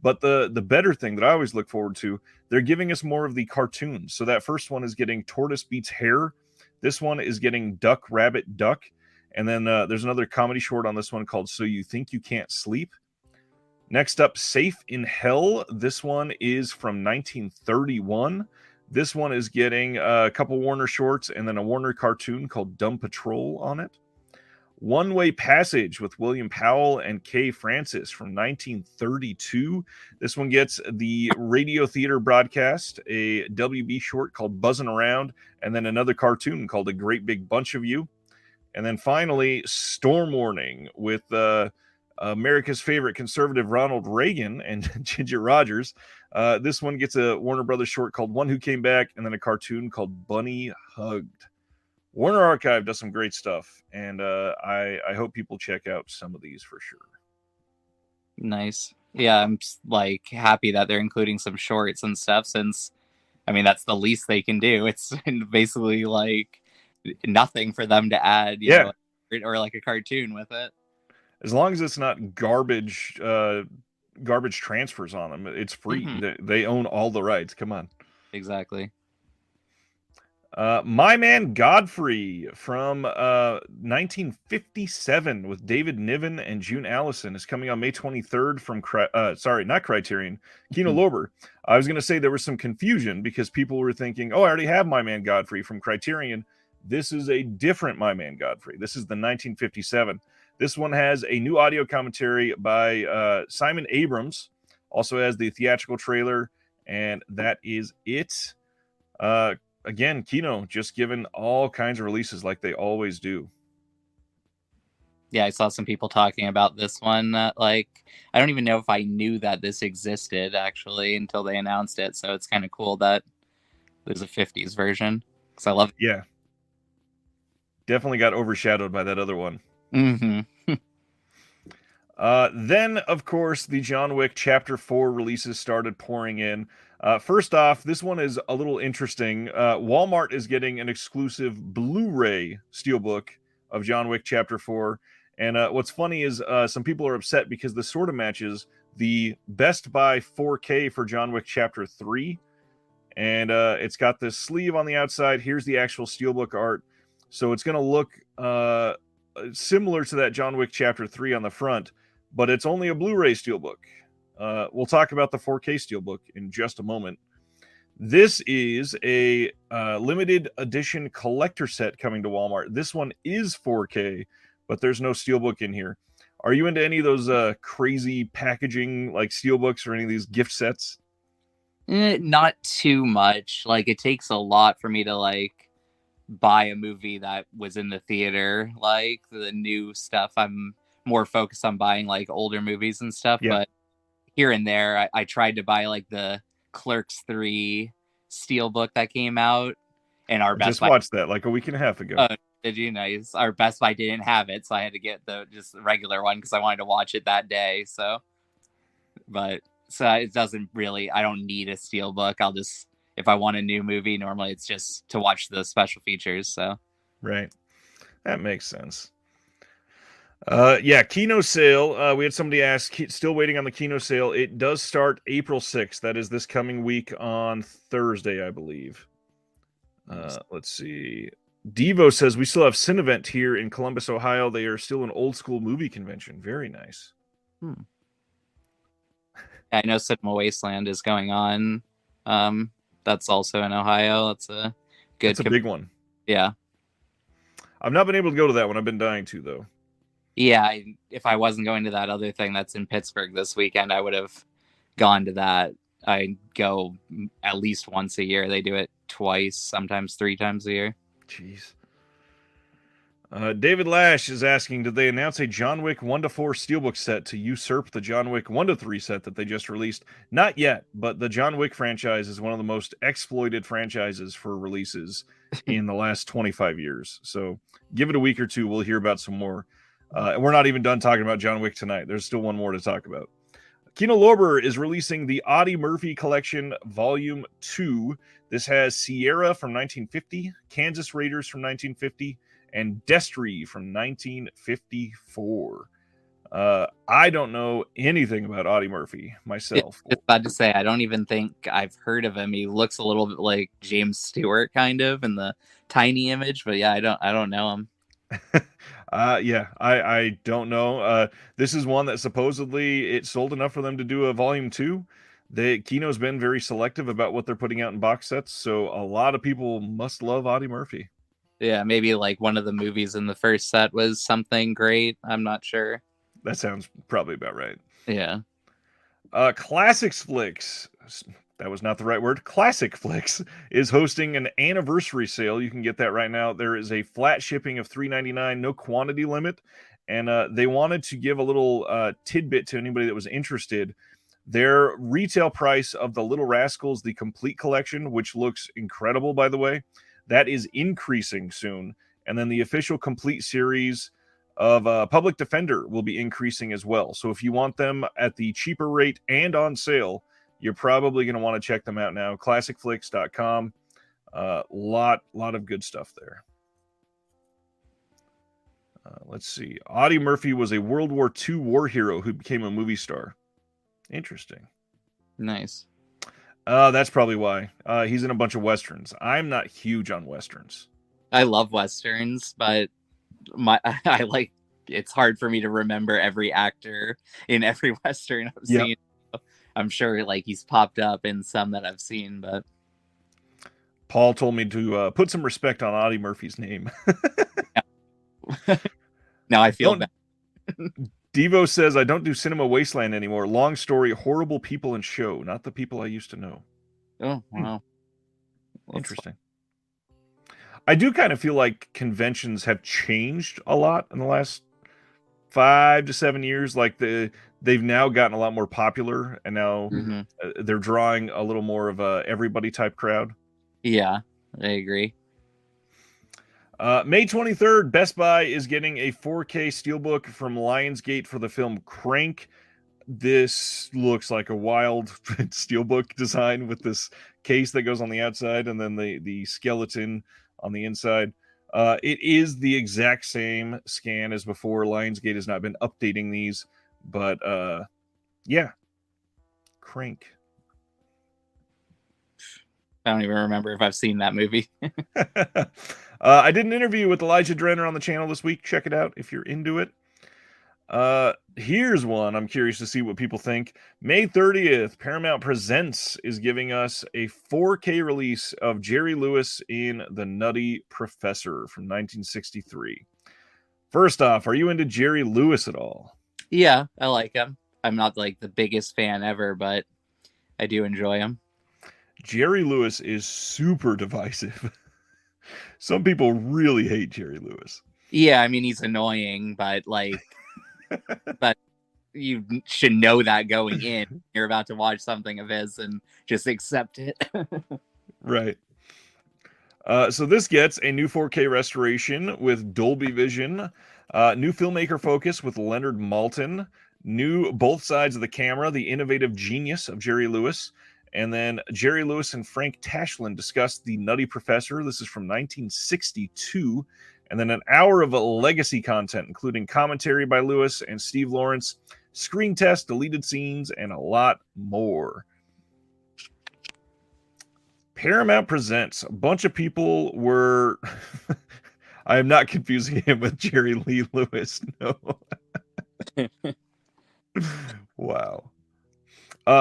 But the better thing that I always look forward to, they're giving us more of the cartoons. So that first one is getting Tortoise Beats Hare. This one is getting Duck, Rabbit, Duck. And then there's another comedy short on this one called So You Think You Can't Sleep. Next up, Safe in Hell. This one is from 1931. This one is getting a couple Warner shorts and then a Warner cartoon called Dumb Patrol on it. One Way Passage with William Powell and Kay Francis from 1932. This one gets the radio theater broadcast, a WB short called Buzzin' Around, and then another cartoon called A Great Big Bunch of You. And then finally, Storm Warning with America's favorite conservative Ronald Reagan and Ginger Rogers. This one gets a Warner Brothers short called One Who Came Back, and then a cartoon called Bunny Hugged. Warner Archive does some great stuff, and I hope people check out some of these for sure. Nice. Yeah, I'm like happy that they're including some shorts and stuff, since I mean that's the least they can do. It's basically like nothing for them to add, you know, or like a cartoon with it. As long as it's not garbage transfers on them, it's free. They own all the rights. Come on. Exactly. My Man Godfrey from 1957 with David Niven and June Allison is coming on May 23rd from not Criterion, Kino Lorber. I was going to say there was some confusion because people were thinking, oh, I already have My Man Godfrey from Criterion. This is a different My Man Godfrey. This is the 1957. This one has a new audio commentary by Simon Abrams. Also has the theatrical trailer, and that is it. Again, Kino just given all kinds of releases like they always do. Yeah, I saw some people talking about this one. Like, I don't even know if I knew that this existed, actually, until they announced it. So it's kind of cool that there's a 50s version, because I love it. Yeah. Definitely got overshadowed by that other one. Mm-hmm. Then, of course, the John Wick Chapter 4 releases started pouring in. First off, this one is a little interesting. Walmart is getting an exclusive Blu-ray steelbook of John Wick Chapter 4. And what's funny is some people are upset because this sort of matches the Best Buy 4K for John Wick Chapter 3. And it's got this sleeve on the outside. Here's the actual steelbook art. So it's going to look similar to that John Wick Chapter 3 on the front, but it's only a Blu-ray steelbook. We'll talk about the 4K steelbook in just a moment. This is a limited edition collector set coming to Walmart. This one is 4K, but there's no steelbook in here. Are you into any of those crazy packaging like steelbooks or any of these gift sets? Not too much. Like, it takes a lot for me to like buy a movie that was in the theater. Like the new stuff, I'm more focused on buying like older movies and stuff. Yeah. But here and there, I tried to buy like the Clerks 3 steelbook that came out, and our Best Buy watched that like a week and a half ago. Did you? Nice. Our Best Buy didn't have it, so I had to get the just regular one because I wanted to watch it that day. So it doesn't really. I don't need a steelbook. I'll just, if I want a new movie, normally it's just to watch the special features. So right, that makes sense. Yeah, Kino sale. We had somebody ask, still waiting on the Kino sale. It does start April 6th. That is this coming week on Thursday, I believe. Let's see. Devo says we still have Cinevent here in Columbus, Ohio. They are still an old school movie convention. Very nice. I know Cinema Wasteland is going on. That's also in Ohio. That's a good. It's a big one. Yeah. I've not been able to go to that one. I've been dying to, though. Yeah, if I wasn't going to that other thing that's in Pittsburgh this weekend, I would have gone to that. I go at least once a year. They do it twice, sometimes 3 times a year. Jeez. David Lash is asking, did they announce a John Wick 1-4 steelbook set to usurp the John Wick 1-3 set that they just released? Not yet, but the John Wick franchise is one of the most exploited franchises for releases in the last 25 years. So give it a week or two. We'll hear about some more. We're not even done talking about John Wick tonight. There's still one more to talk about. Kino Lorber is releasing the Audie Murphy Collection Volume 2. This has Sierra from 1950, Kansas Raiders from 1950, and Destry from 1954. I don't know anything about Audie Murphy It's myself. just about to say, I don't even think I've heard of him. He looks a little bit like James Stewart, kind of, in the tiny image. But yeah, I don't know him. Yeah, I don't know. This is one that supposedly it sold enough for them to do a volume two. Kino's been very selective about what they're putting out in box sets, so a lot of people must love Audie Murphy. Yeah, maybe like one of the movies in the first set was something great. I'm not sure. That sounds probably about right. Yeah. Classics Flicks. That was not the right word. Classic Flicks is hosting an anniversary sale. You can get that right now. There is a flat shipping of $3.99, no quantity limit, and they wanted to give a little tidbit to anybody that was interested. Their retail price of the Little Rascals, the complete collection, which looks incredible, by the way, that is increasing soon. And then the official complete series of Public Defender will be increasing as well. So if you want them at the cheaper rate and on sale, you're probably going to want to check them out now. ClassicFlix.com. Lot of good stuff there. Let's see. Audie Murphy was a World War II war hero who became a movie star. Interesting. Nice. That's probably why. He's in a bunch of Westerns. I'm not huge on Westerns. I love Westerns, but I like, it's hard for me to remember every actor in every Western I've seen. I'm sure like he's popped up in some that I've seen, but Paul told me to put some respect on Audie Murphy's name. Now I feel bad. Devo says, I don't do Cinema Wasteland anymore. Long story, horrible people and show, not the people I used to know. Oh, wow. Interesting. I do kind of feel like conventions have changed a lot in the last 5 to 7 years. Like they've now gotten a lot more popular, and now they're drawing a little more of a everybody type crowd. Yeah, I agree. May 23rd, Best Buy is getting a 4K Steelbook from Lionsgate for the film Crank. This looks like a wild Steelbook design with this case that goes on the outside and then the skeleton on the inside. It is the exact same scan as before. Lionsgate has not been updating these, but yeah. Crank. I don't even remember if I've seen that movie. I did an interview with Elijah Drenner on the channel this week. Check it out if you're into it. Here's one I'm curious to see what people think. May 30th, Paramount Presents is giving us a 4K release of Jerry Lewis in The Nutty Professor from 1963. First off, are you into Jerry Lewis at all? Yeah, I like him. I'm not like the biggest fan ever, but I do enjoy him. Jerry Lewis is super divisive. Some people really hate Jerry Lewis. Yeah, I mean, he's annoying, but like, but you should know that going in. You're about to watch something of his and just accept it. Right. So this gets a new 4K restoration with Dolby Vision, new filmmaker focus with Leonard Maltin, new both sides of the camera, the innovative genius of Jerry Lewis, and then Jerry Lewis and Frank Tashlin discussed The Nutty Professor. This is from 1962. And then an hour of legacy content, including commentary by Lewis and Steve Lawrence, screen test, deleted scenes, and a lot more. Paramount Presents. A bunch of people were... I am not confusing him with Jerry Lee Lewis. No. Wow.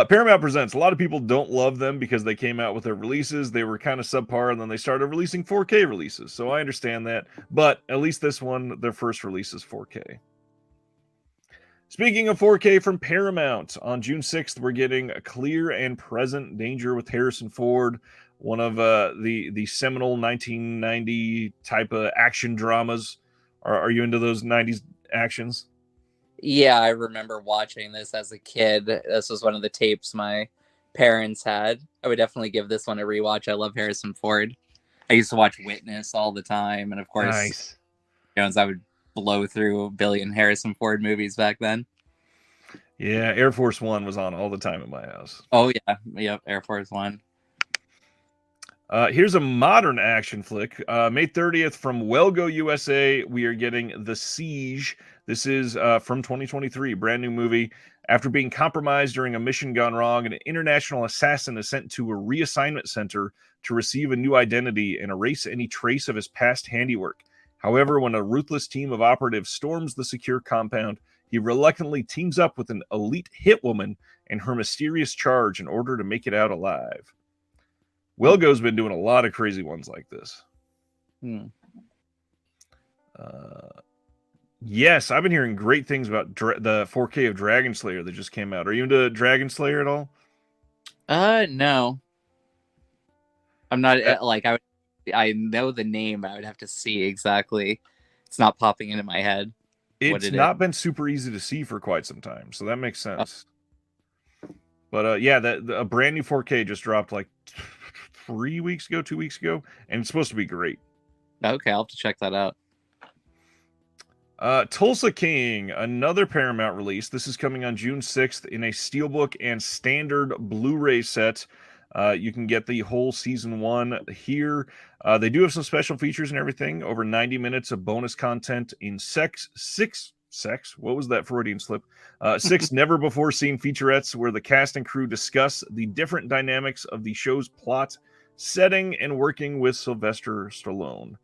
Paramount Presents. A lot of people don't love them because they came out with their releases. They were kind of subpar, and then they started releasing 4K releases. So I understand that. But at least this one, their first release is 4K. Speaking of 4K from Paramount, on June 6th, we're getting a Clear and Present Danger with Harrison Ford, one of the seminal 1990 type of action dramas. Are you into those 90s actions? Yeah, I remember watching this as a kid. This was one of the tapes my parents had. I would definitely give this one a rewatch. I love Harrison Ford. I used to watch Witness all the time, and of course, Nice. Jones, I would blow through a billion Harrison Ford movies back then. Yeah, Air Force One was on all the time at my house. Oh yeah, yep, Air Force One. Here's a modern action flick. May 30th from Wellgo USA, we are getting The Siege. This is from 2023, brand new movie. After being compromised during a mission gone wrong, an international assassin is sent to a reassignment center to receive a new identity and erase any trace of his past handiwork. However, when a ruthless team of operatives storms the secure compound, he reluctantly teams up with an elite hitwoman and her mysterious charge in order to make it out alive. Wilgo's been doing a lot of crazy ones like this. Yes, I've been hearing great things about the 4K of Dragon Slayer that just came out. Are you into Dragon Slayer at all? No. I'm not I know the name. I would have to see exactly. It's not popping into my head. It's not been super easy to see for quite some time, so that makes sense. But yeah, a brand new 4K just dropped like 2 weeks ago, and it's supposed to be great. Okay, I'll have to check that out. Tulsa King, another Paramount release. This is coming on June 6th in a Steelbook and standard Blu-ray set. You can get the whole season 1 here. They do have some special features and everything. Over 90 minutes of bonus content in six. What was that Freudian slip? 6 never-before-seen featurettes where the cast and crew discuss the different dynamics of the show's plot, setting, and working with Sylvester Stallone.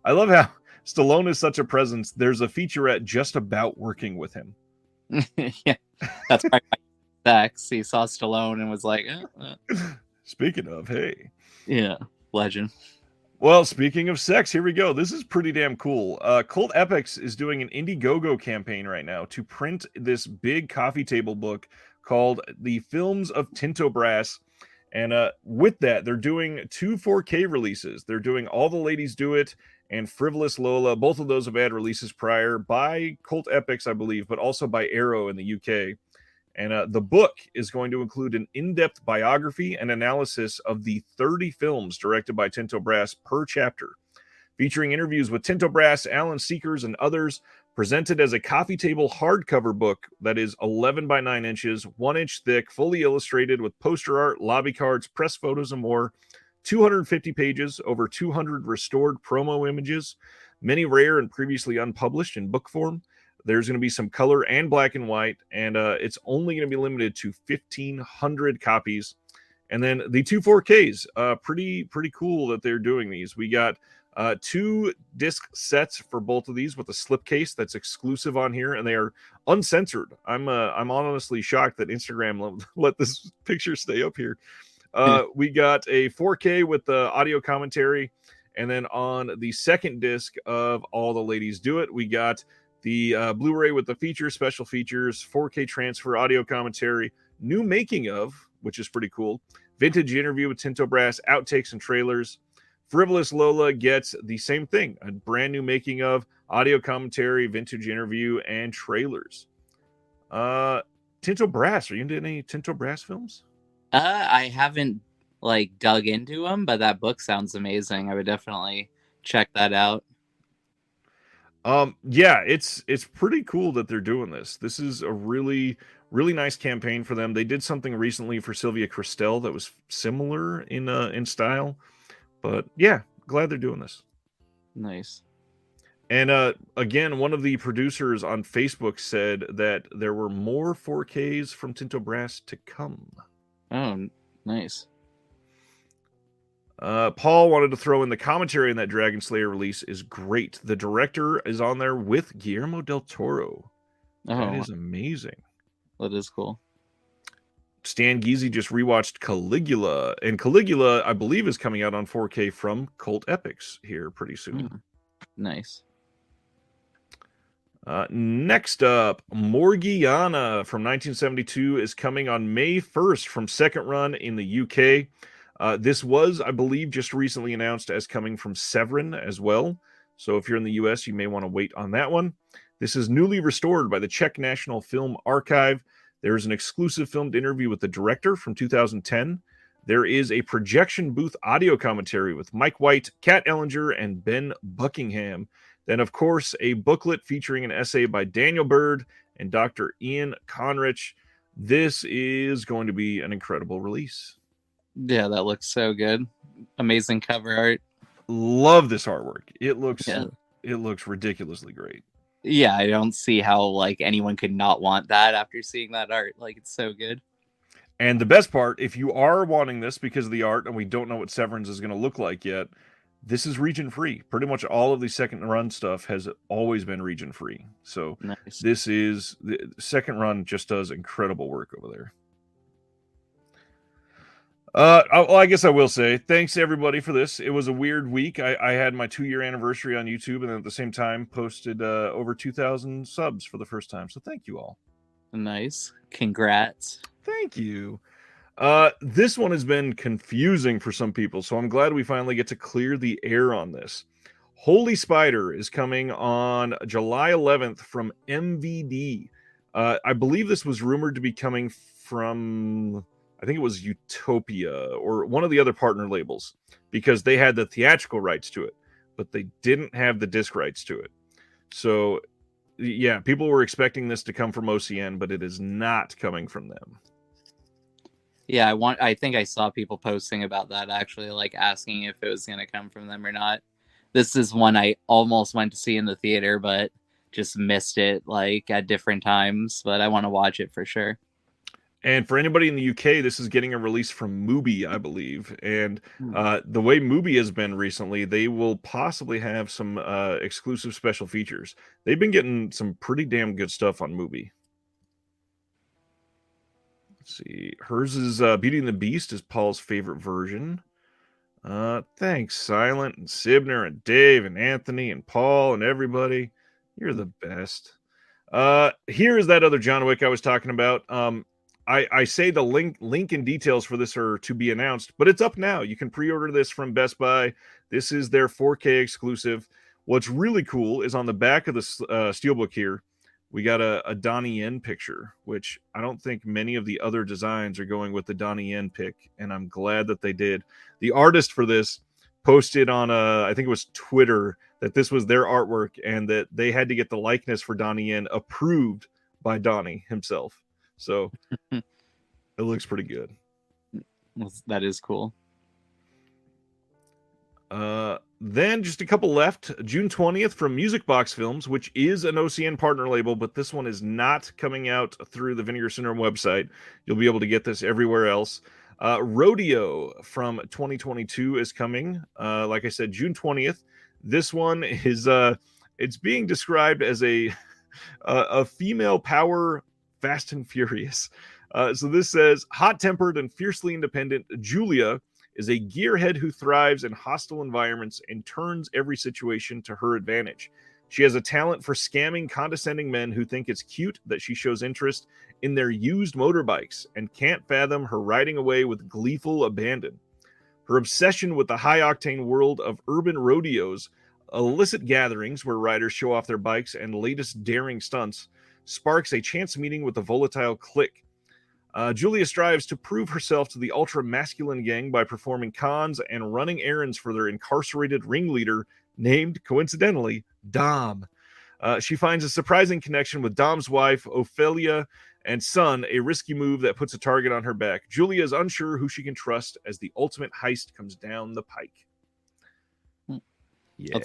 I love how Stallone is such a presence. There's a featurette just about working with him. Yeah, that's right. Sex. He saw Stallone and was like, Speaking of, hey. Yeah, legend. Well, speaking of sex, here we go. This is pretty damn cool. Cult Epics is doing an Indiegogo campaign right now to print this big coffee table book called The Films of Tinto Brass. And with that, they're doing 2 4K releases. They're doing All the Ladies Do It and Frivolous Lola. Both of those have had releases prior by Cult Epics, I believe, but also by Arrow in the UK. And the book is going to include an in-depth biography and analysis of the 30 films directed by Tinto Brass per chapter, featuring interviews with Tinto Brass, Alan Seekers, and others, presented as a coffee table hardcover book that is 11 by 9 inches, 1 inch thick, fully illustrated with poster art, lobby cards, press photos, and more. 250 pages, over 200 restored promo images, many rare and previously unpublished in book form. There's going to be some color and black and white, and it's only going to be limited to 1,500 copies. And then the 2 4Ks, pretty cool that they're doing these. We got 2 disc sets for both of these with a slipcase that's exclusive on here, and they are uncensored. I'm honestly shocked that Instagram let this picture stay up here. We got a 4K with the audio commentary, and then on the second disc of All the Ladies Do It, we got the Blu-ray with the features, special features, 4K transfer, audio commentary, new making of, which is pretty cool, vintage interview with Tinto Brass, outtakes and trailers. Frivolous Lola gets the same thing, a brand new making of, audio commentary, vintage interview, and trailers. Tinto Brass, are you into any Tinto Brass films? I haven't dug into them, but that book sounds amazing. I would definitely check that out. Yeah, it's pretty cool that they're doing this. This is a really nice campaign for them. They did something recently for Sylvia Christel that was similar in style, but yeah, glad they're doing this. Nice. And again, one of the producers on Facebook said that there were more 4Ks from Tinto Brass to come. Oh, nice. Paul wanted to throw in the commentary on that Dragon Slayer release is great. The director is on there with Guillermo del Toro. That is amazing. That is cool. Stan Geezy just rewatched Caligula, and Caligula, I believe, is coming out on 4K from Cult Epics here pretty soon. Nice. Next up, Morgiana from 1972 is coming on May 1st from second run in the UK. This was, I believe, just recently announced as coming from Severin as well. So if you're in the US, you may want to wait on that one. This is newly restored by the Czech National Film Archive. There's an exclusive filmed interview with the director from 2010. There is a projection booth audio commentary with Mike White, Kat Ellinger, and Ben Buckingham. Then, of course, a booklet featuring an essay by Daniel Bird and Dr. Ian Conrich. This is going to be an incredible release. Yeah, that looks so good. Amazing cover art. Love this artwork. Yeah. It looks ridiculously great. Yeah, I don't see how like anyone could not want that after seeing that art. Like it's so good. And the best part, if you are wanting this because of the art and we don't know what Severance is going to look like yet, this is region free. Pretty much all of the second run stuff has always been region free. So Nice. this is the second run just does incredible work over there. Well, I guess I will say thanks to everybody for this. It was a weird week. I had my 2-year anniversary on YouTube, and then at the same time posted over 2,000 subs for the first time. So thank you all. Nice. Congrats. Thank you. This one has been confusing for some people, so I'm glad we finally get to clear the air on this. Holy Spider is coming on July 11th from MVD. I believe this was rumored to be coming from, I think it was Utopia or one of the other partner labels, because they had the theatrical rights to it, but they didn't have the disc rights to it. So, yeah, people were expecting this to come from OCN, but it is not coming from them. Yeah, I think I saw people posting about that actually, like asking if it was going to come from them or not. This is one I almost went to see in the theater, but just missed it like at different times. But I want to watch it for sure. And for anybody in the UK, this is getting a release from Mubi, I believe. And the way Mubi has been recently, they will possibly have some exclusive special features. They've been getting some pretty damn good stuff on Mubi. Let's see. Hers is Beauty and the Beast is Paul's favorite version. Thanks, Silent and Sibner and Dave and Anthony and Paul and everybody. You're the best. Here is that other John Wick I was talking about. I say the link and details for this are to be announced, but it's up now. You can pre-order this from Best Buy. This is their 4K exclusive. What's really cool is on the back of the steelbook here, we got a Donnie Yen picture, which I don't think many of the other designs are going with the Donnie Yen pick, and I'm glad that they did. The artist for this posted on, I think it was Twitter, that this was their artwork and that they had to get the likeness for Donnie Yen approved by Donnie himself. So it looks pretty good. That is cool. Then just a couple left. June 20th from Music Box Films, which is an OCN partner label, but this one is not coming out through the Vinegar Syndrome website. You'll be able to get this everywhere else. Rodeo from 2022 is coming. Like I said, June 20th. This one is it's being described as a female power Fast and Furious. So this says, hot-tempered and fiercely independent Julia is a gearhead who thrives in hostile environments and turns every situation to her advantage. She has a talent for scamming condescending men who think it's cute that she shows interest in their used motorbikes and can't fathom her riding away with gleeful abandon. Her obsession with the high-octane world of urban rodeos, illicit gatherings where riders show off their bikes and latest daring stunts, sparks a chance meeting with the volatile clique. Julia strives to prove herself to the ultra-masculine gang by performing cons and running errands for their incarcerated ringleader, named, coincidentally, Dom. She finds a surprising connection with Dom's wife, Ophelia, and son, a risky move that puts a target on her back. Julia is unsure who she can trust as the ultimate heist comes down the pike. Yeah.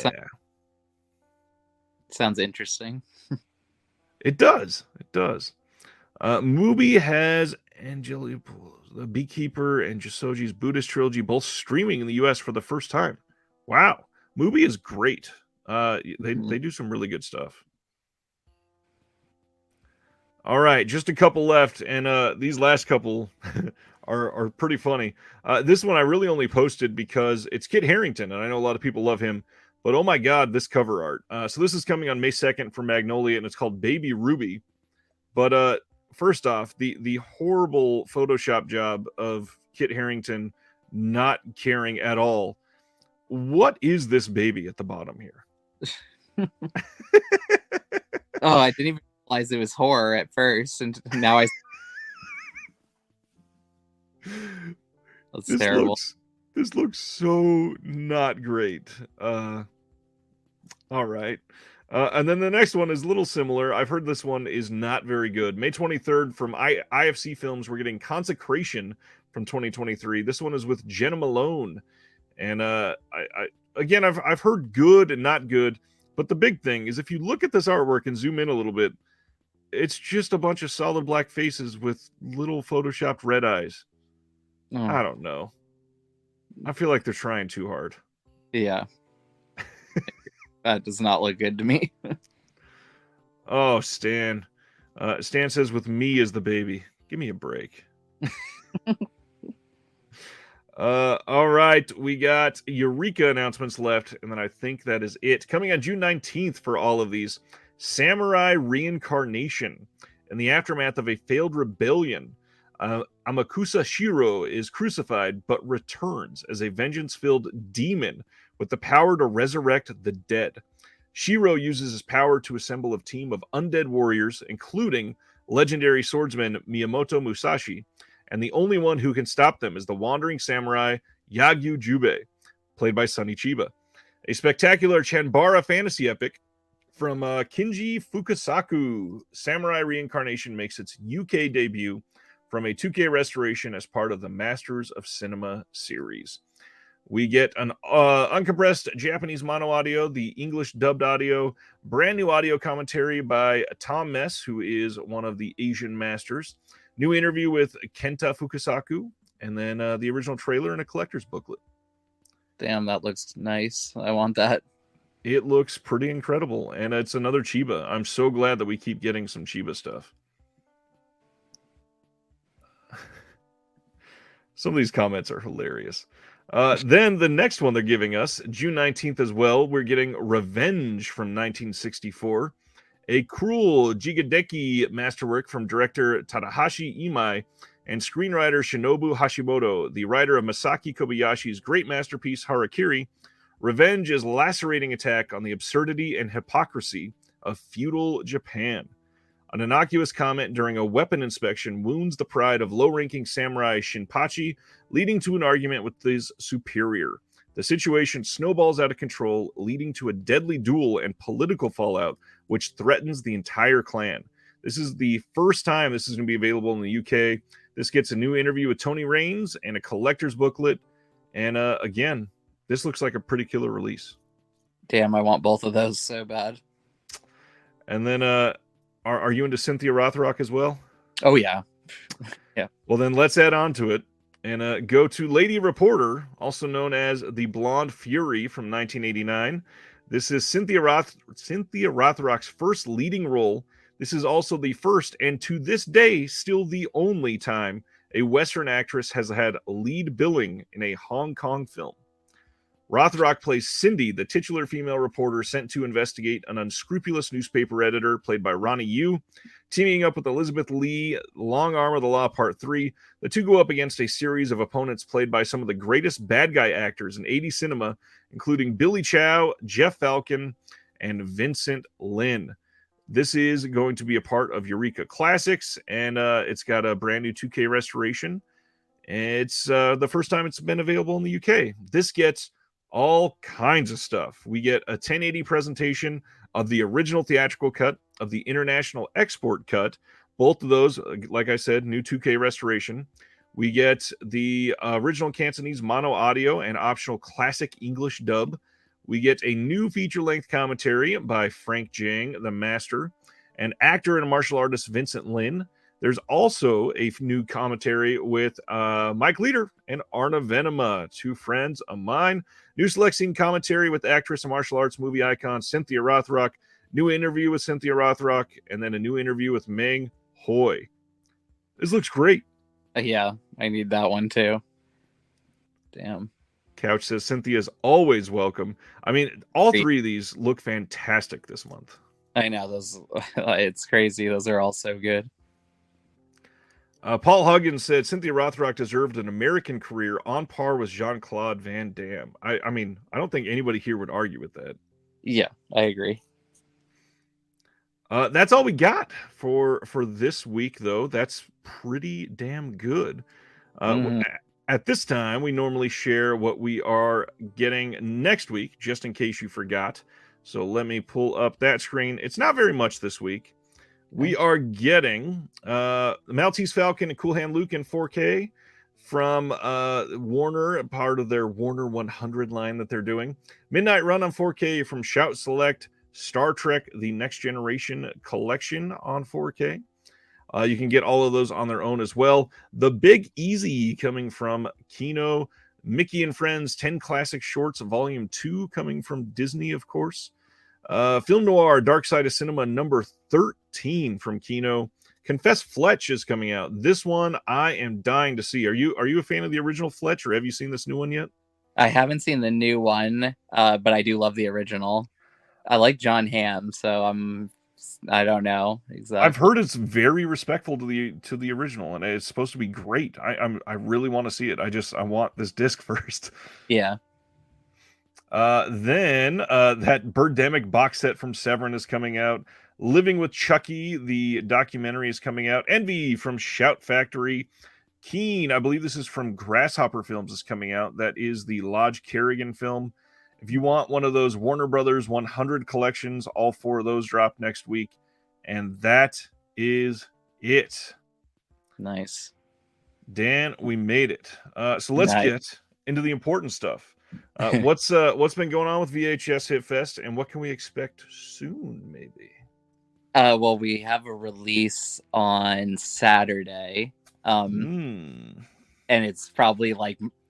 Sounds interesting. It does. It does. Mubi has Angelia, the Beekeeper, and Josoji's Buddhist trilogy both streaming in the U.S. for the first time. Wow. Mubi is great. They do some really good stuff. All right, just a couple left, and these last couple are pretty funny. This one I really only posted because it's Kit Harington, and I know a lot of people love him, but oh my god, this cover art. So this is coming on May 2nd from Magnolia, and it's called Baby Ruby. But first off, the horrible Photoshop job of Kit Harington not caring at all. What is this baby at the bottom here? Oh, I didn't even realize it was horror at first, and now I. That's terrible. This looks so not great. All right. And then the next one is a little similar. I've heard this one is not very good. May 23rd from IFC Films, we're getting Consecration from 2023. This one is with Jenna Malone. And again, I've heard good and not good, but the big thing is if you look at this artwork and zoom in a little bit, it's just a bunch of solid black faces with little photoshopped red eyes. I don't know. I feel like they're trying too hard. Yeah. That does not look good to me. Oh, Stan. Stan says, with me as the baby. Give me a break. All right. We got Eureka announcements left, and then I think that is it. Coming on June 19th for all of these, Samurai Reincarnation. In the aftermath of a failed rebellion, Amakusa Shiro is crucified but returns as a vengeance-filled demon with the power to resurrect the dead. Shiro uses his power to assemble a team of undead warriors, including legendary swordsman Miyamoto Musashi, and the only one who can stop them is the wandering samurai Yagyu Jubei, played by Sonny Chiba. A spectacular Chanbara fantasy epic from Kinji Fukasaku. Samurai Reincarnation makes its UK debut from a 2K restoration as part of the Masters of Cinema series. We get an uncompressed Japanese mono audio, the English dubbed audio, brand new audio commentary by Tom Mess, who is one of the Asian masters, new interview with Kenta Fukasaku, and then the original trailer and a collector's booklet. Damn, that looks nice. I want that. It looks pretty incredible, and it's another Chiba. I'm so glad that we keep getting some Chiba stuff. Some of these comments are hilarious. Then the next one they're giving us, June 19th as well, we're getting Revenge from 1964, a cruel Jigadeki masterwork from director Tadahashi Imai and screenwriter Shinobu Hashimoto, the writer of Masaki Kobayashi's great masterpiece Harakiri. Revenge is lacerating attack on the absurdity and hypocrisy of feudal Japan. An innocuous comment during a weapon inspection wounds the pride of low-ranking samurai Shinpachi, leading to an argument with his superior. The situation snowballs out of control, leading to a deadly duel and political fallout, which threatens the entire clan. This is the first time this is going to be available in the UK. This gets a new interview with Tony Raines and a collector's booklet. And again, this looks like a pretty killer release. Damn, I want both of those so bad. And then, are you into Cynthia Rothrock as well? Oh, yeah. Yeah. Well, then let's add on to it and go to Lady Reporter, also known as the Blonde Fury from 1989. This is Cynthia Rothrock's first leading role. This is also the first, and to this day, still the only time a Western actress has had lead billing in a Hong Kong film. Rothrock plays Cindy, the titular female reporter sent to investigate an unscrupulous newspaper editor, played by Ronnie Yu. Teaming up with Elizabeth Lee, Long Arm of the Law Part 3, the two go up against a series of opponents played by some of the greatest bad guy actors in 80s cinema, including Billy Chow, Jeff Falcon, and Vincent Lin. This is going to be a part of Eureka Classics, and it's got a brand new 2K restoration. It's the first time it's been available in the UK. This gets all kinds of stuff. We get a 1080 presentation of the original theatrical cut, of the international export cut. Both of those, like I said, new 2K restoration. We get the original Cantonese mono audio and optional classic English dub. We get a new feature-length commentary by Frank Jang, the master, and actor and martial artist Vincent Lin. There's also a new commentary with Mike Leader and Arna Venema, two friends of mine. New select scene commentary with actress and martial arts movie icon Cynthia Rothrock. New interview with Cynthia Rothrock, and then a new interview with Meng Hoi. This looks great. Yeah, I need that one too. Damn. Couch says Cynthia is always welcome. I mean, all three of these look fantastic this month. I know, those. It's crazy. Those are all so good. Paul Huggins said Cynthia Rothrock deserved an American career on par with Jean-Claude Van Damme. I mean, I don't think anybody here would argue with that. Yeah, I agree. That's all we got for this week, though. That's pretty damn good. At this time, we normally share what we are getting next week, just in case you forgot. So let me pull up that screen. It's not very much this week. We are getting Maltese Falcon and Cool Hand Luke in 4K, from Warner, part of their Warner 100 line that they're doing. Midnight Run on 4K from Shout Select, Star Trek The Next Generation Collection on 4K. You can get all of those on their own as well. The Big Easy coming from Kino, Mickey and Friends 10 Classic Shorts Volume 2 coming from Disney, of course. Film Noir Dark Side of Cinema number 13 from Kino. Confess Fletch is coming out. This one I am dying to see. Are you a fan of the original Fletch, or have you seen this new one yet? I haven't seen the new one, but I do love the original. I like John Hamm, so I don't know exactly. I've heard it's very respectful to the original, and it's supposed to be great. I really want to see it. I want this disc first. Yeah. Then that Birdemic box set from Severin is coming out. Living with Chucky, the documentary, is coming out. Envy from Shout Factory. Keen, I believe this is from Grasshopper Films, is coming out. That is the Lodge Kerrigan film. If you want one of those Warner Brothers 100 collections, all 4 of those drop next week. And that is it. Nice. Dan, we made it. So let's get into the important stuff. What's been going on with VHS Hitfest, and what can we expect soon, maybe? Well, we have a release on Saturday. And it's probably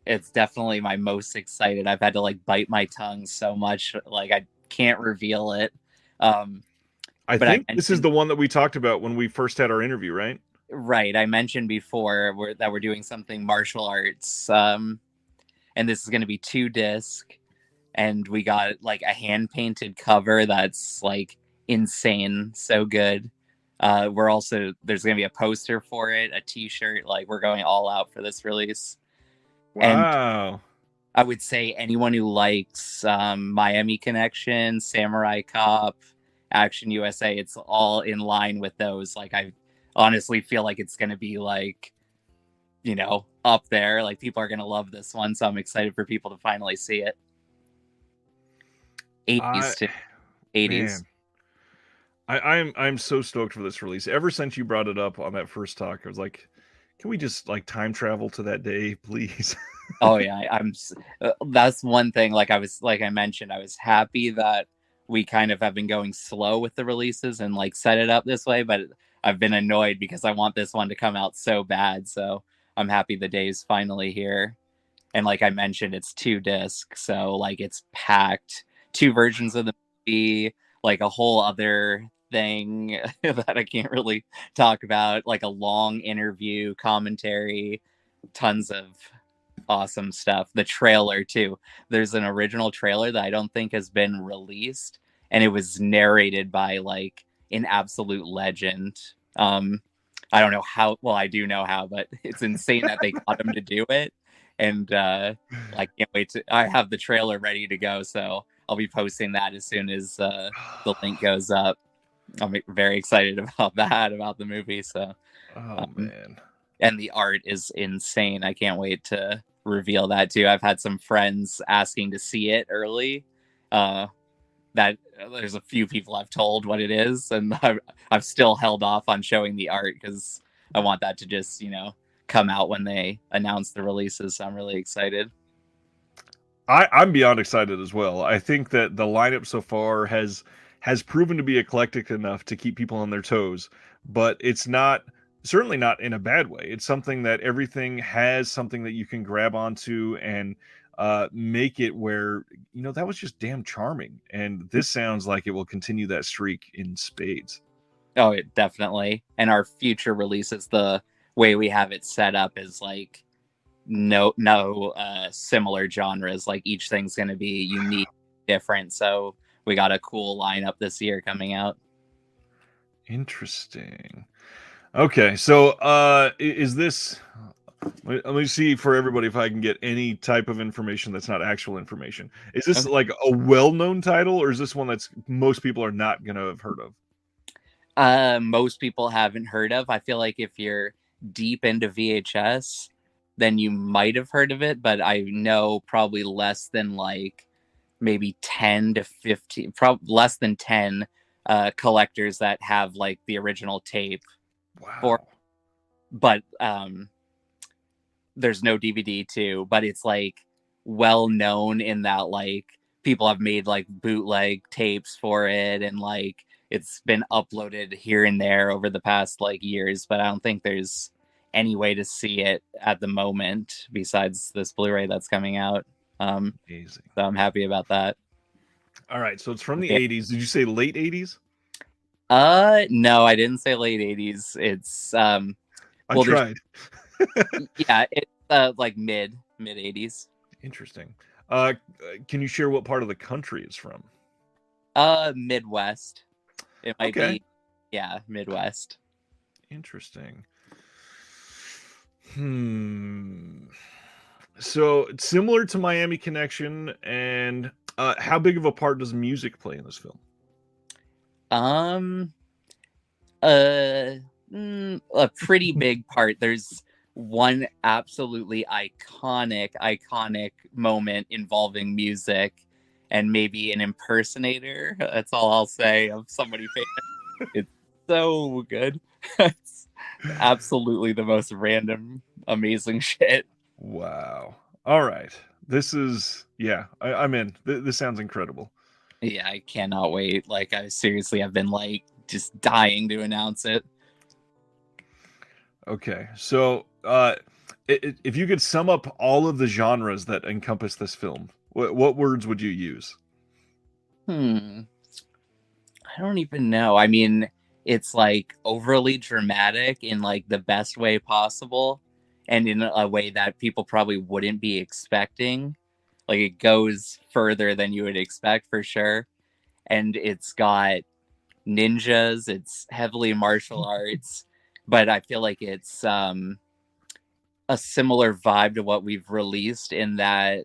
it's definitely my most excited. I've had to bite my tongue so much, I can't reveal it. I think this is the one that we talked about when we first had our interview, right? Right. I mentioned before that we're doing something martial arts. And this is going to be 2 disc, and we got a hand painted cover that's insane, so good. There's going to be a poster for it, a t-shirt. We're going all out for this release. Wow. And I would say anyone who likes Miami Connection, Samurai Cop, Action USA, it's all in line with those. I honestly feel like it's going to be up there. People are going to love this one, so I'm excited for people to finally see it. 80s too. 80s. Man. I'm so stoked for this release. Ever since you brought it up on that first talk, I was like, can we just time travel to that day, please? Oh yeah, that's one thing. I mentioned, I was happy that we kind of have been going slow with the releases and set it up this way, but I've been annoyed because I want this one to come out so bad. So I'm happy the day's finally here. And I mentioned, it's 2 discs, so it's packed. 2 versions of the movie, a whole other thing that I can't really talk about, a long interview, commentary, tons of awesome stuff. The trailer too. There's an original trailer that I don't think has been released, and it was narrated by an absolute legend. I don't know how. Well, I do know how, but it's insane that they got him to do it. And I can't wait to. I have the trailer ready to go, so I'll be posting that as soon as the link goes up. I'm very excited about that, about the movie. So, man, and the art is insane. I can't wait to reveal that too. I've had some friends asking to see it early. That there's a few people I've told what it is, and I've still held off on showing the art because I want that to just come out when they announce the releases. So I'm really excited. I'm beyond excited as well. I think that the lineup so far has proven to be eclectic enough to keep people on their toes, but it's certainly not in a bad way. It's something that everything has something that you can grab onto and make it where, that was just damn charming. And this sounds like it will continue that streak in spades. Oh, it definitely. And our future releases, the way we have it set up is no similar genres. Each thing's going to be unique, different. So we got a cool lineup this year coming out. Interesting. Okay, so is this? Let me see for everybody if I can get any type of information that's not actual information. Is this a well-known title, or is this one that's most people are not going to have heard of? Most people haven't heard of. I feel like if you're deep into VHS, then you might have heard of it, but I know probably less than maybe 10 to 15, less than 10 collectors that have the original tape. Wow. But there's no DVD too, but it's like well known in that like people have made like bootleg tapes for it, and like it's been uploaded here and there over the past like years, but I don't think there's any way to see it at the moment besides this Blu-ray that's coming out. Amazing. So I'm happy about that. All right, so it's from the Yeah. 80s. Did you say late 80s? No, I didn't say late 80s. It's I well, tried. yeah, it's like mid 80s. Interesting. Can you share what part of the country it's from? Midwest. It might Okay. be, yeah, Midwest. Interesting. So it's similar to Miami Connection, and how big of a part does music play in this film? A pretty big part. There's one absolutely iconic moment involving music and maybe an impersonator. That's all I'll say of somebody famous. It's so good. It's absolutely the most random, amazing shit. Wow. All right. This is, yeah, I'm in. This sounds incredible. Yeah, I cannot wait. Like, I seriously have been like just dying to announce it. Okay. So, if you could sum up all of the genres that encompass this film, what words would you use? I don't even know. I mean, it's like overly dramatic in like the best way possible and in a way that people probably wouldn't be expecting. Like, it goes further than you would expect for sure. And it's got ninjas, it's heavily martial arts, but I feel like it's a similar vibe to what we've released in that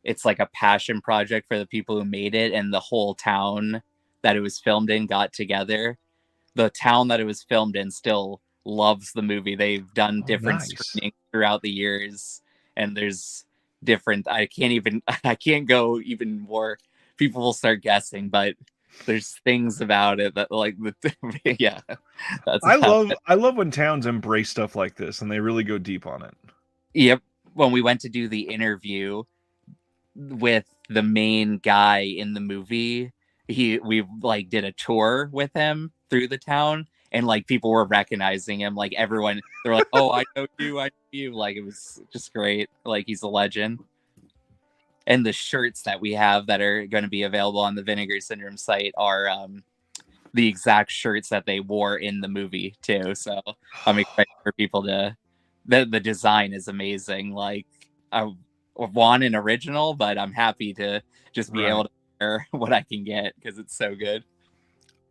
it's like a passion project for the people who made it, and the whole town that it was filmed in got together. The town that it was filmed in still loves the movie. They've done Oh, different nice. screenings throughout the years, and there's different. I can't go even more. People will start guessing, but there's things about it that like yeah, that's about it. I love when towns embrace stuff like this and they really go deep on it. Yep. When we went to do the interview with the main guy in the movie, we like did a tour with him through the town, and like people were recognizing him. Like everyone, they're like, "Oh, I know you." Like it was just great. Like he's a legend. And the shirts that we have that are going to be available on the Vinegar Syndrome site are the exact shirts that they wore in the movie too. So I'm excited for people to. The design is amazing. Like I want an original, but I'm happy to just be able to wear what I can get because it's so good.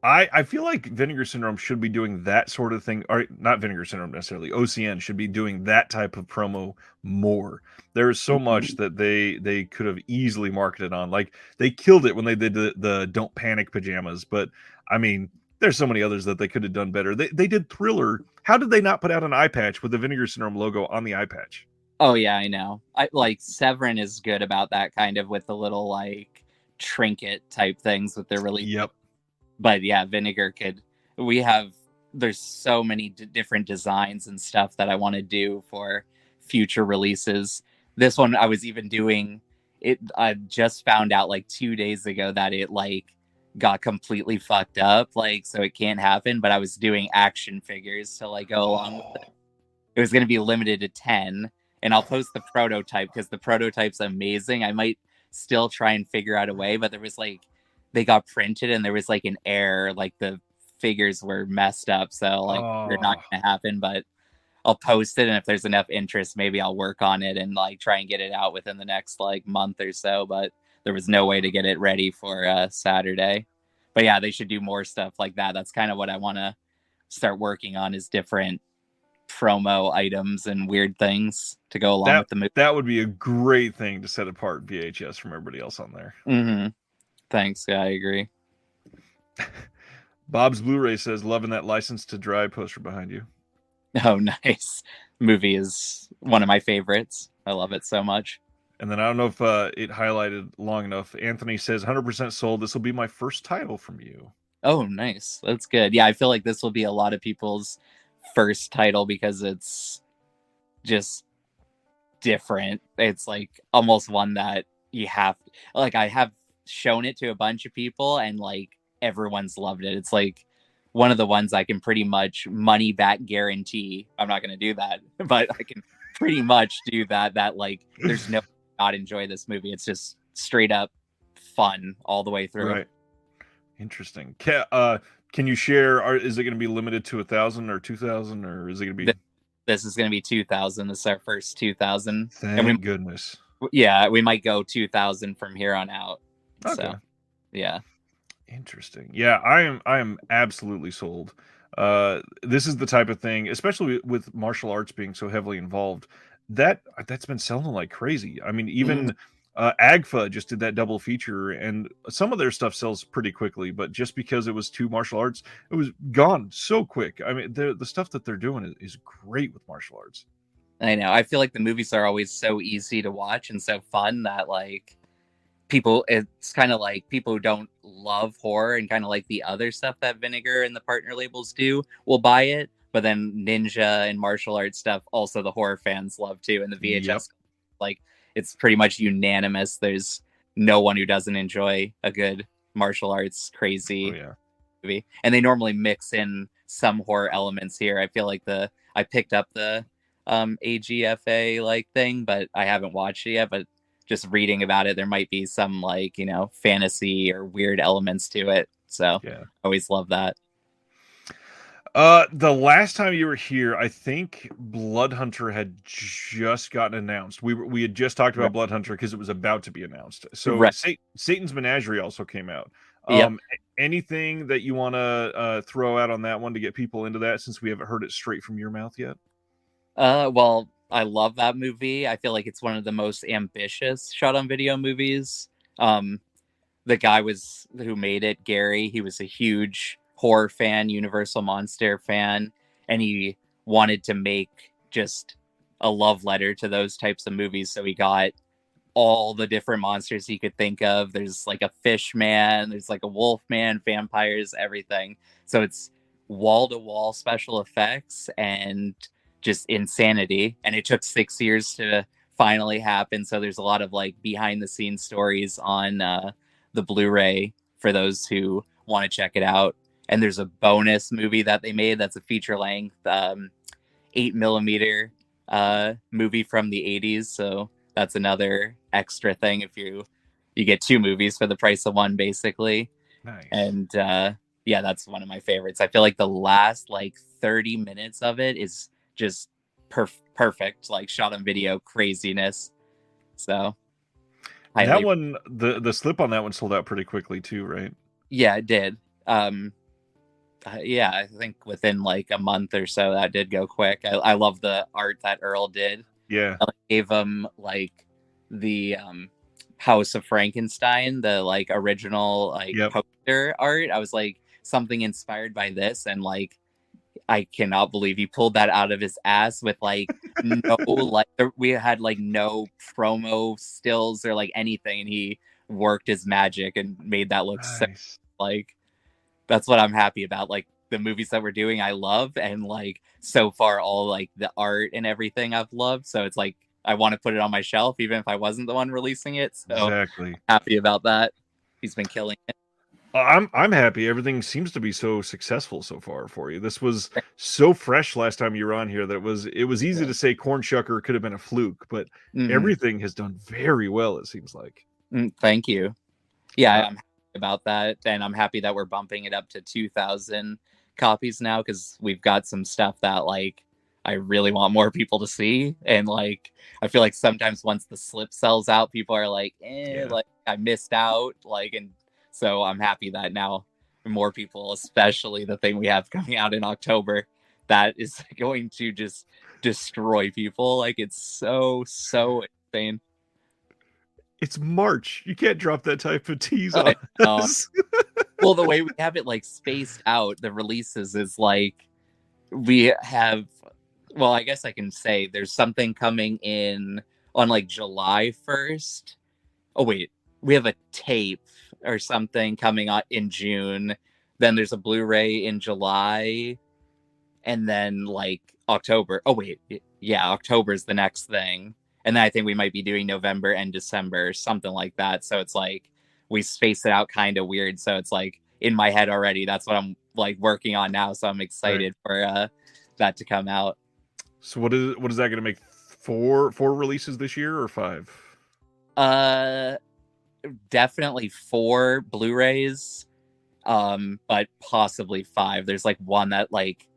I feel like Vinegar Syndrome should be doing that sort of thing, or not Vinegar Syndrome necessarily. OCN should be doing that type of promo more. There is so much that they could have easily marketed on. Like they killed it when they did the Don't Panic pajamas, but I mean, there's so many others that they could have done better. They did Thriller. How did they not put out an eye patch with the Vinegar Syndrome logo on the eye patch? Oh yeah, I know. I like Severin is good about that kind of with the little like trinket type things that they're really. Yep. But yeah, Vinegar could. We have there's so many different designs and stuff that I want to do for future releases. This one I was even doing it. I just found out like 2 days ago that it like got completely fucked up, like so it can't happen. But I was doing action figures to like go along with it. It was going to be limited to 10, and I'll post the prototype because the prototype's amazing. I might still try and figure out a way, but there was like they got printed and there was like an error, like the figures were messed up, so like they're not gonna happen. But I'll post it, and if there's enough interest, maybe I'll work on it and like try and get it out within the next like month or so. But there was no way to get it ready for Saturday. But yeah, they should do more stuff like that. That's kind of what I want to start working on, is different promo items and weird things to go along with the movie. That would be a great thing to set apart VHS from everybody else on there. Thanks. Yeah, I agree. Bob's Blu-ray says, loving that License to Drive poster behind you. Oh, nice. Movie is one of my favorites. I love it so much. And then I don't know if it highlighted long enough. Anthony says, 100% sold. This will be my first title from you. Oh, nice. That's good. Yeah, I feel like this will be a lot of people's first title because it's just different. It's like almost one that you have, like, I have shown it to a bunch of people and like everyone's loved it. It's like one of the ones I can pretty much money back guarantee. I'm not going to do that, but I can pretty much do that. That like, there's no not enjoy this movie. It's just straight up fun all the way through. Right. Interesting. Can you share? Is it going to be limited to 1,000 or 2,000, or is it going to be? This is going to be 2,000. This is our first 2,000, and Thank goodness. we might go 2,000 from here on out. Okay. So, yeah. Interesting. Yeah, I am absolutely sold. This is the type of thing, especially with martial arts being so heavily involved, that's been selling like crazy. I mean, even AGFA just did that double feature, and some of their stuff sells pretty quickly, but just because it was two martial arts, it was gone so quick. I mean, the stuff that they're doing is great with martial arts. I know. I feel like the movies are always so easy to watch and so fun that like people, it's kind of like people who don't love horror and kind of like the other stuff that Vinegar and the partner labels do will buy it, but then ninja and martial arts stuff also the horror fans love too, and the VHS. Yep. Like, it's pretty much unanimous. There's no one who doesn't enjoy a good martial arts crazy movie, and they normally mix in some horror elements here. I feel like I picked up the AGFA like thing, but I haven't watched it yet. But just reading about it, there might be some like, you know, fantasy or weird elements to it. So yeah, always love that. The last time you were here, I think Bloodhunter had just gotten announced. We had just talked about Bloodhunter because it was about to be announced. So Satan's Menagerie also came out. Anything that you want to throw out on that one to get people into that, since we haven't heard it straight from your mouth yet? Well, I love that movie. I feel like it's one of the most ambitious shot on video movies. The guy who made it, Gary, he was a huge horror fan, Universal Monster fan, and he wanted to make just a love letter to those types of movies. So he got all the different monsters he could think of. There's like a fish man, there's like a wolf man, vampires, everything. So it's wall-to-wall special effects and just insanity. And it took 6 years to finally happen. So there's a lot of like behind the scenes stories on the Blu-ray for those who want to check it out. And there's a bonus movie that they made that's a feature length 8mm movie from the 80s. So that's another extra thing if you get two movies for the price of one, basically. Nice. And yeah, that's one of my favorites. I feel like the last like 30 minutes of it is just perfect, like shot on video craziness. So that one, the slip on that one sold out pretty quickly too, right? Yeah, it did. Yeah, I think within like a month or so that did go quick. I love the art that Earl did. Yeah, I gave him like the House of Frankenstein, the like original like poster art. I was like, something inspired by this, and like I cannot believe he pulled that out of his ass with like no like we had like no promo stills or like anything, and he worked his magic and made that look so like. That's what I'm happy about. Like the movies that we're doing, I love, and like so far, all like the art and everything I've loved. So it's like I want to put it on my shelf, even if I wasn't the one releasing it. So exactly, happy about that. He's been killing it. I'm happy. Everything seems to be so successful so far for you. This was so fresh last time you were on here that it was easy to say Corn Shucker could have been a fluke, but everything has done very well. It seems like. Thank you. Yeah, I'm happy about that, and I'm happy that we're bumping it up to 2,000 copies now, because we've got some stuff that like I really want more people to see, and like I feel like sometimes once the slip sells out, people are like, like I missed out, like, and so I'm happy that now more people, especially the thing we have coming out in October, that is going to just destroy people. Like it's so insane. It's March. You can't drop that type of tease on us. Well, the way we have it like spaced out, the releases is like we have. Well, I guess I can say there's something coming in on like July 1st. Oh wait, we have a tape or something coming out in June. Then there's a Blu-ray in July, and then like October. Oh wait, yeah, October's the next thing. and then I think we might be doing November and December, something like that. So it's like we space it out kind of weird. So it's like in my head already. That's what I'm like working on now. So I'm excited for that to come out. So what is that going to make? Four releases this year or 5? Definitely 4 Blu-rays, but possibly 5. There's like one that like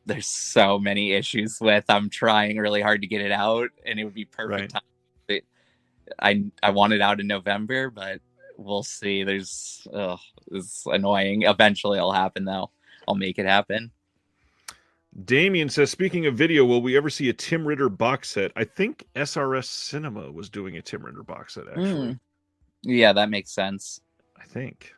there's so many issues with. I'm trying really hard to get it out, and it would be perfect time. I want it out in November, but we'll see. It's annoying. Eventually, it'll happen though. I'll make it happen. Damien says, speaking of video, will we ever see a Tim Ritter box set? I think SRS Cinema was doing a Tim Ritter box set, actually. Yeah, that makes sense. I think.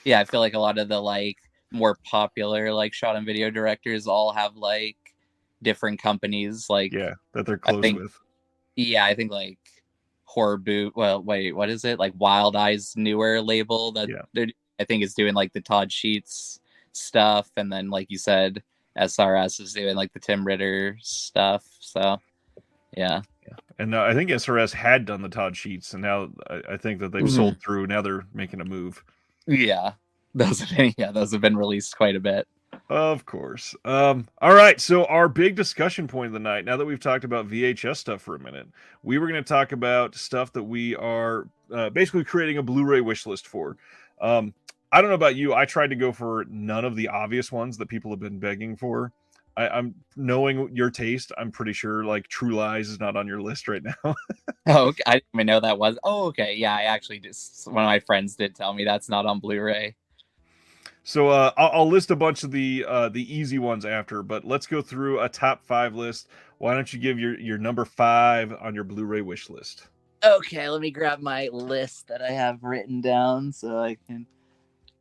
Yeah, I feel like a lot of the like more popular like shot and video directors all have like different companies like that they're close with. Yeah, I think like Horror Boot. Well, wait, what is it? Like Wild Eye's newer label that I think is doing like the Todd Sheets stuff, and then like you said, SRS is doing like the Tim Ritter stuff. So yeah. And I think SRS had done the Todd Sheets, and now I think that they've sold through. Now they're making a move. Yeah, those have been released quite a bit. Of course. All right. So our big discussion point of the night, now that we've talked about VHS stuff for a minute, we were going to talk about stuff that we are basically creating a Blu-ray wish list for. I don't know about you. I tried to go for none of the obvious ones that people have been begging for. I'm knowing your taste. I'm pretty sure like True Lies is not on your list right now. Oh, okay. I didn't even know that was. Oh, okay. Yeah, I actually just one of my friends did tell me that's not on Blu-ray. So I'll list a bunch of the easy ones after, but let's go through a top 5 list. Why don't you give your number 5 on your Blu-ray wish list? Okay, let me grab my list that I have written down so I can.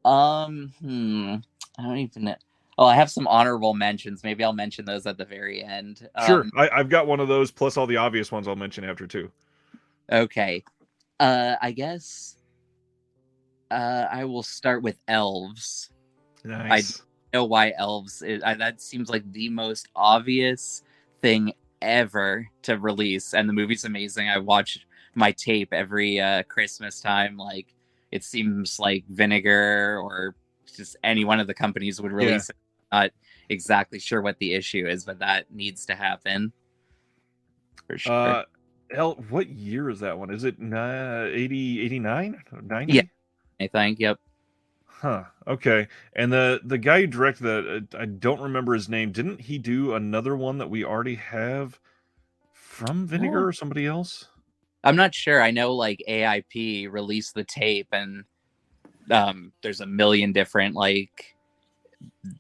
I don't even know. Oh, I have some honorable mentions. Maybe I'll mention those at the very end. Sure, I've got one of those plus all the obvious ones I'll mention after too. Okay, I guess I will start with Elves. Nice. I know why Elves is. That seems like the most obvious thing ever to release, and the movie's amazing. I watch my tape every Christmas time. Like it seems like Vinegar or just any one of the companies would release it. Not exactly sure what the issue is, but that needs to happen for sure. What year is that one? Is it 80, 89, 90? Yeah, I think. Yep. Huh. Okay. And the guy who directed that, I don't remember his name. Didn't he do another one that we already have from Vinegar or somebody else? I'm not sure. I know like AIP released the tape, and there's a million different like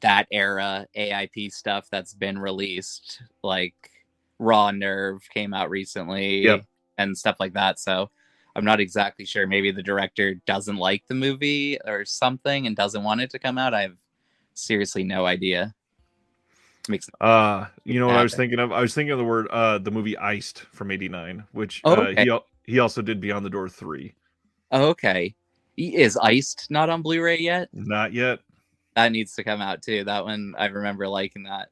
that era AIP stuff that's been released. Like Raw Nerve came out recently, and stuff like that. So I'm not exactly sure. Maybe the director doesn't like the movie or something and doesn't want it to come out. I have seriously no idea. What I was thinking of? I was thinking of the word the movie Iced from '89, which he also did Beyond the Door 3. Oh, okay. Is Iced not on Blu-ray yet? Not yet. That needs to come out too. That one I remember liking that.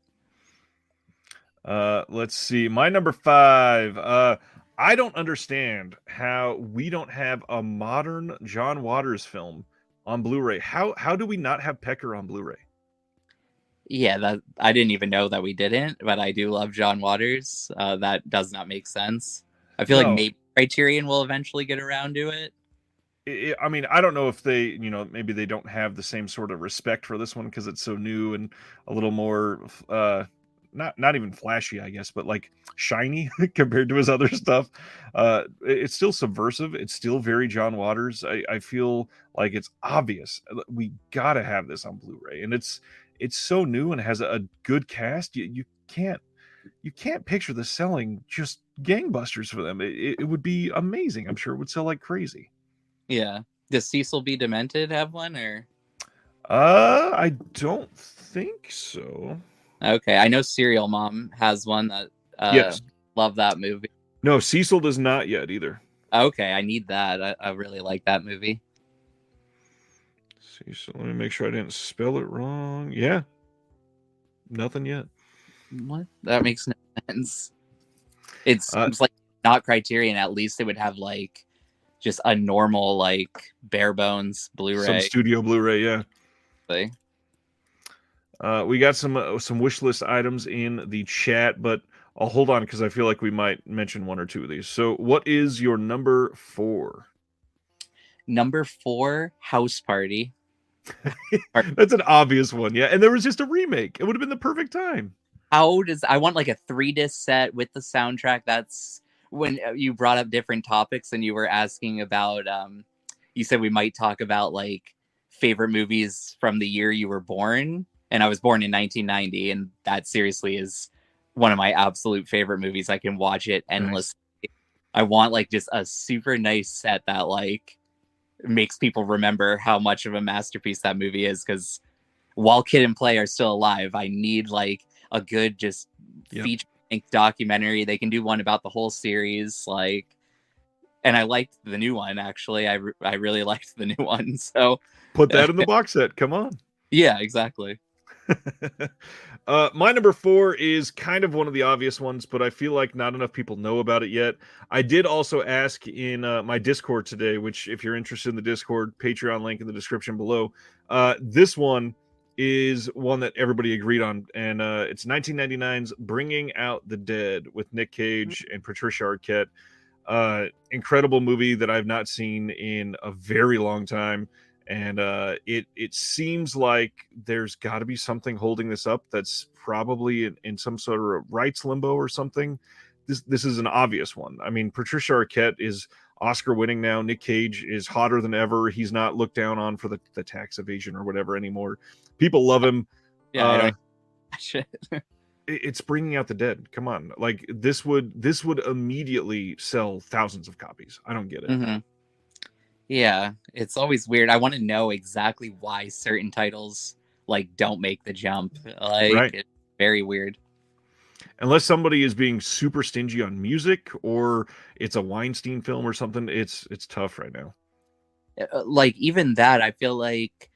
Let's see. My number 5. I don't understand how we don't have a modern John Waters film on Blu-ray. How do we not have Pecker on Blu-ray? Yeah, that I didn't even know that we didn't, but I do love John Waters. That does not make sense. I feel like maybe Criterion will eventually get around to it. I mean, I don't know if they, maybe they don't have the same sort of respect for this one because it's so new and a little more, not even flashy, I guess, but like shiny compared to his other stuff. It's still subversive. It's still very John Waters. I feel like it's obvious. We gotta have this on Blu-ray, and it's so new and has a good cast. You can't picture this selling just gangbusters for them. It would be amazing. I'm sure it would sell like crazy. Yeah. Does Cecil B. Demented have one or? I don't think so. Okay, I know Serial Mom has one that. Yes. Love that movie. No, Cecil does not yet either. Okay, I need that. I really like that movie. Cecil, let me make sure I didn't spell it wrong. Yeah. Nothing yet. What? That makes no sense. It seems like not Criterion, at least it would have like just a normal like bare bones Blu-ray. Some studio Blu-ray, yeah. Like, We got some wish list items in the chat, but I'll hold on because I feel like we might mention one or two of these. So, what is your number 4? number 4, House Party. That's an obvious one, yeah. And there was just a remake. It would have been the perfect time. How does I want like a 3-disc set with the soundtrack? That's when you brought up different topics and you were asking about. You said we might talk about like favorite movies from the year you were born, and I was born in 1990, and that seriously is one of my absolute favorite movies. I can watch it endlessly. Nice. I want like just a super nice set that like makes people remember how much of a masterpiece that movie is, because while Kid and Play are still alive, I need like a good just feature-length documentary. They can do one about the whole series, like, and I liked the new one actually. I really liked the new one, so put that in the box set. Come on. Yeah, exactly. My number 4 is kind of one of the obvious ones, but I feel like not enough people know about it yet. I did also ask in my Discord today, which if you're interested in the Discord, Patreon link in the description below. This one is one that everybody agreed on, and it's 1999's Bringing Out the Dead with Nick Cage and Patricia Arquette. Incredible movie that I've not seen in a very long time. And it seems like there's got to be something holding this up that's probably in some sort of rights limbo or something. This is an obvious one. I mean, Patricia Arquette is Oscar winning now. Nick Cage is hotter than ever. He's not looked down on for the tax evasion or whatever anymore. People love him. Yeah, it's Bringing Out the Dead. Come on, like this would immediately sell thousands of copies. I don't get it. Mm-hmm. Yeah, it's always weird. I want to know exactly why certain titles like don't make the jump. Like, right. It's very weird. Unless somebody is being super stingy on music, or it's a Weinstein film or something, it's tough right now. Like even that, I feel like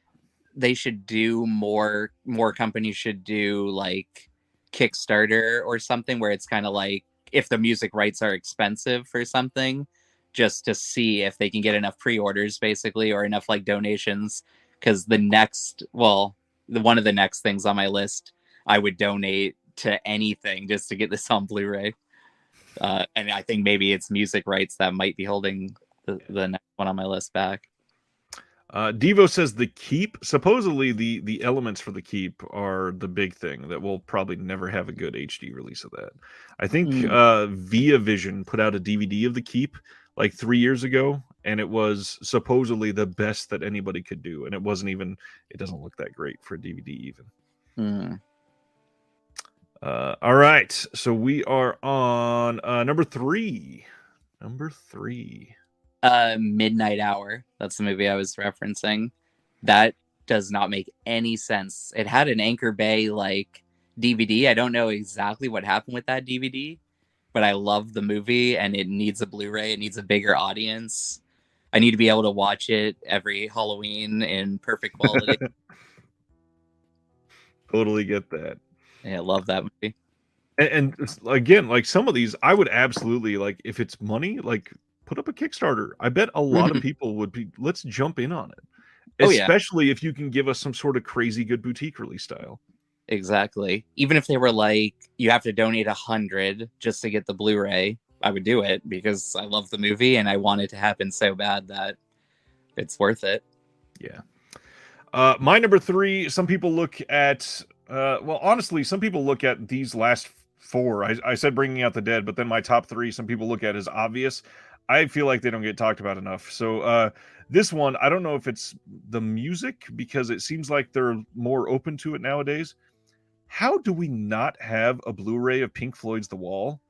they should do more. More companies should do like Kickstarter or something where it's kind of like if the music rights are expensive for something, just to see if they can get enough pre-orders basically, or enough like donations. Because one of the next things on my list, I would donate to anything just to get this on Blu-ray. And I think maybe it's music rights that might be holding the next one on my list back. Devo says The Keep. Supposedly the elements for The Keep are the big thing that we'll probably never have a good HD release of that. I think Via Vision put out a DVD of The Keep like 3 years ago, and it was supposedly the best that anybody could do, and it doesn't look that great for a DVD even. All right, so we are on number 3. Midnight Hour. That's the movie I was referencing. That does not make any sense. It had an Anchor Bay like DVD. I don't know exactly what happened with that DVD, but I love the movie, and it needs a Blu-ray. It needs a bigger audience. I need to be able to watch it every Halloween in perfect quality. Totally get that. Yeah, I love that movie. And again, like some of these, I would absolutely, like, if it's money, like put up a Kickstarter. I bet a lot of people would be, let's jump in on it. Especially if you can give us some sort of crazy good boutique release style. Exactly. Even if they were like, you have to donate 100 just to get the Blu-ray, I would do it because I love the movie and I want it to happen so bad that it's worth it. Yeah. My number 3, some people look at, honestly, some people look at these last 4. I said Bringing Out the Dead, but then my top 3, some people look at as obvious. I feel like they don't get talked about enough. So this one, I don't know if it's the music, because it seems like they're more open to it nowadays. How do we not have a Blu-ray of Pink Floyd's The Wall?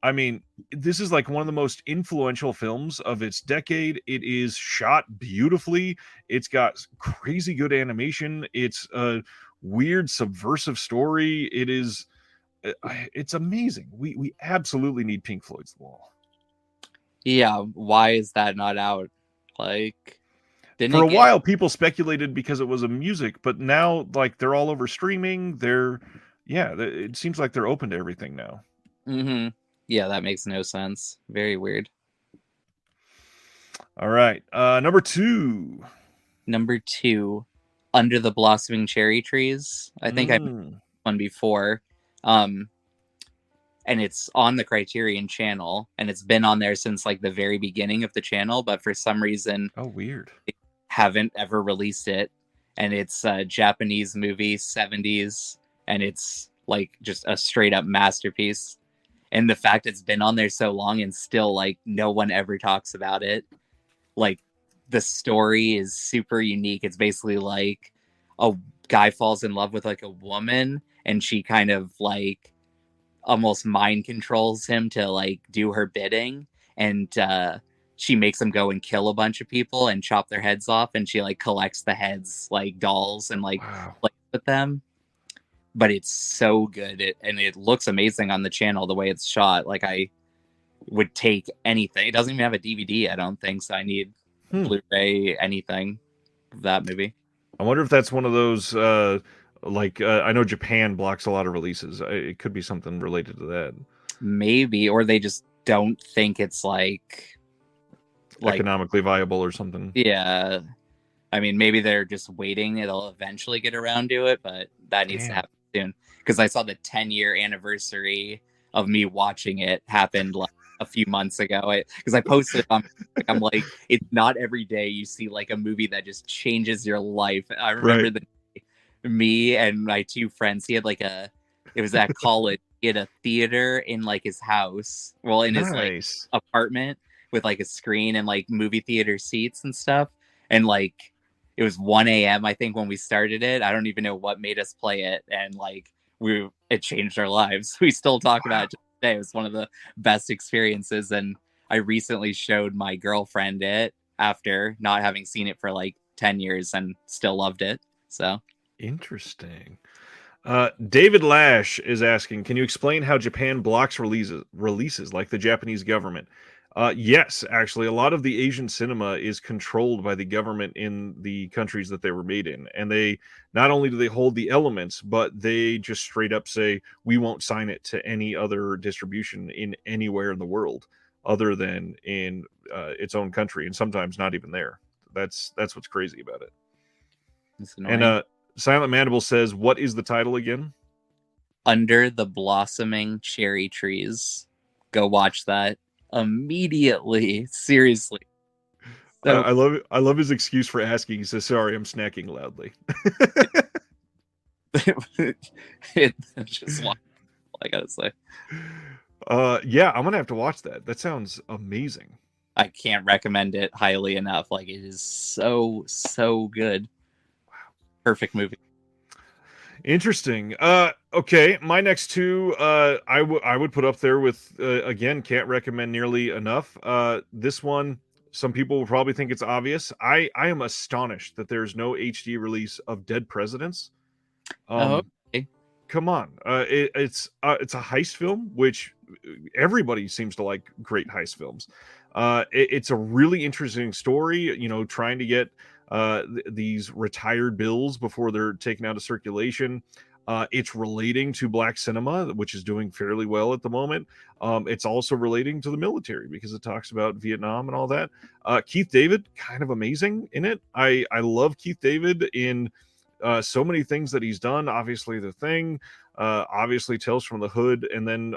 I mean, this is like one of the most influential films of its decade. It is shot beautifully. It's got crazy good animation. It's a weird subversive story. It's amazing. We absolutely need Pink Floyd's The Wall. Yeah, why is that not out? Like, for a while, people speculated because it was a music, but now, like, they're all over streaming. It seems like they're open to everything now. Mm-hmm. Yeah, that makes no sense. Very weird. All right. Number 2. Number 2, Under the Blossoming Cherry Trees. I think I mentioned Mm. one before. Um, and it's on the Criterion channel, and it's been on there since like the very beginning of the channel, but for some reason Oh, weird. they haven't ever released it. And it's a Japanese movie, 70s, and it's like just a straight up masterpiece. And the fact it's been on there so long and still like no one ever talks about it. Like the story is super unique. It's basically like a guy falls in love with like a woman, and she kind of like almost mind controls him to like do her bidding, and she makes him go and kill a bunch of people and chop their heads off, and she like collects the heads like dolls and like Wow. plays with them. But it's so good, and it looks amazing on the channel the way it's shot. Like I would take anything. It doesn't even have a DVD, I don't think, so I need Blu-ray anything of that movie. I wonder if that's one of those, I know Japan blocks a lot of releases. It could be something related to that. Maybe, or they just don't think it's like Economically viable or something. yeah. I mean, maybe they're just waiting. It'll eventually get around to it, but that needs to happen soon. Because I saw the 10-year anniversary of me watching it happened like a few months ago. Because I posted it on, I'm like, it's not every day you see like a movie that just changes your life. I remember me and my 2 friends, he had like it was at college, he had a theater in like his house, well, in his like apartment with like a screen and like movie theater seats and stuff. And like, it was 1 a.m. I think when we started it. I don't even know what made us play it, and like it changed our lives. We still talk about it today. It was one of the best experiences, and I recently showed my girlfriend it after not having seen it for like 10 years and still loved it. So interesting. David Lash is asking, can you explain how Japan blocks releases like the Japanese government? Yes, actually, a lot of the Asian cinema is controlled by the government in the countries that they were made in. And they not only do they hold the elements, but they just straight up say, we won't sign it to any other distribution in anywhere in the world other than in its own country, and sometimes not even there. That's what's crazy about it. And Silent Mandible says, what is the title again? Under the Blossoming Cherry Trees. Go watch that immediately. Seriously. So, I love his excuse for asking. He says, sorry, I'm snacking loudly. It's just all I gotta say. Yeah, I'm gonna have to watch that. That sounds amazing. I can't recommend it highly enough. Like, it is so good. Wow. Perfect movie. Interesting. Okay, my next 2, I would put up there with, again, can't recommend nearly enough. This one, some people will probably think it's obvious. I am astonished that there's no HD release of Dead Presidents. Okay. Come on. It's a heist film, which everybody seems to like great heist films. It's a really interesting story, trying to get these retired bills before they're taken out of circulation. It's relating to black cinema, which is doing fairly well at the moment. It's also relating to the military because it talks about Vietnam and all that. Keith David, kind of amazing in it. I love Keith David in so many things that he's done. Obviously, The Thing, obviously Tales from the Hood, and then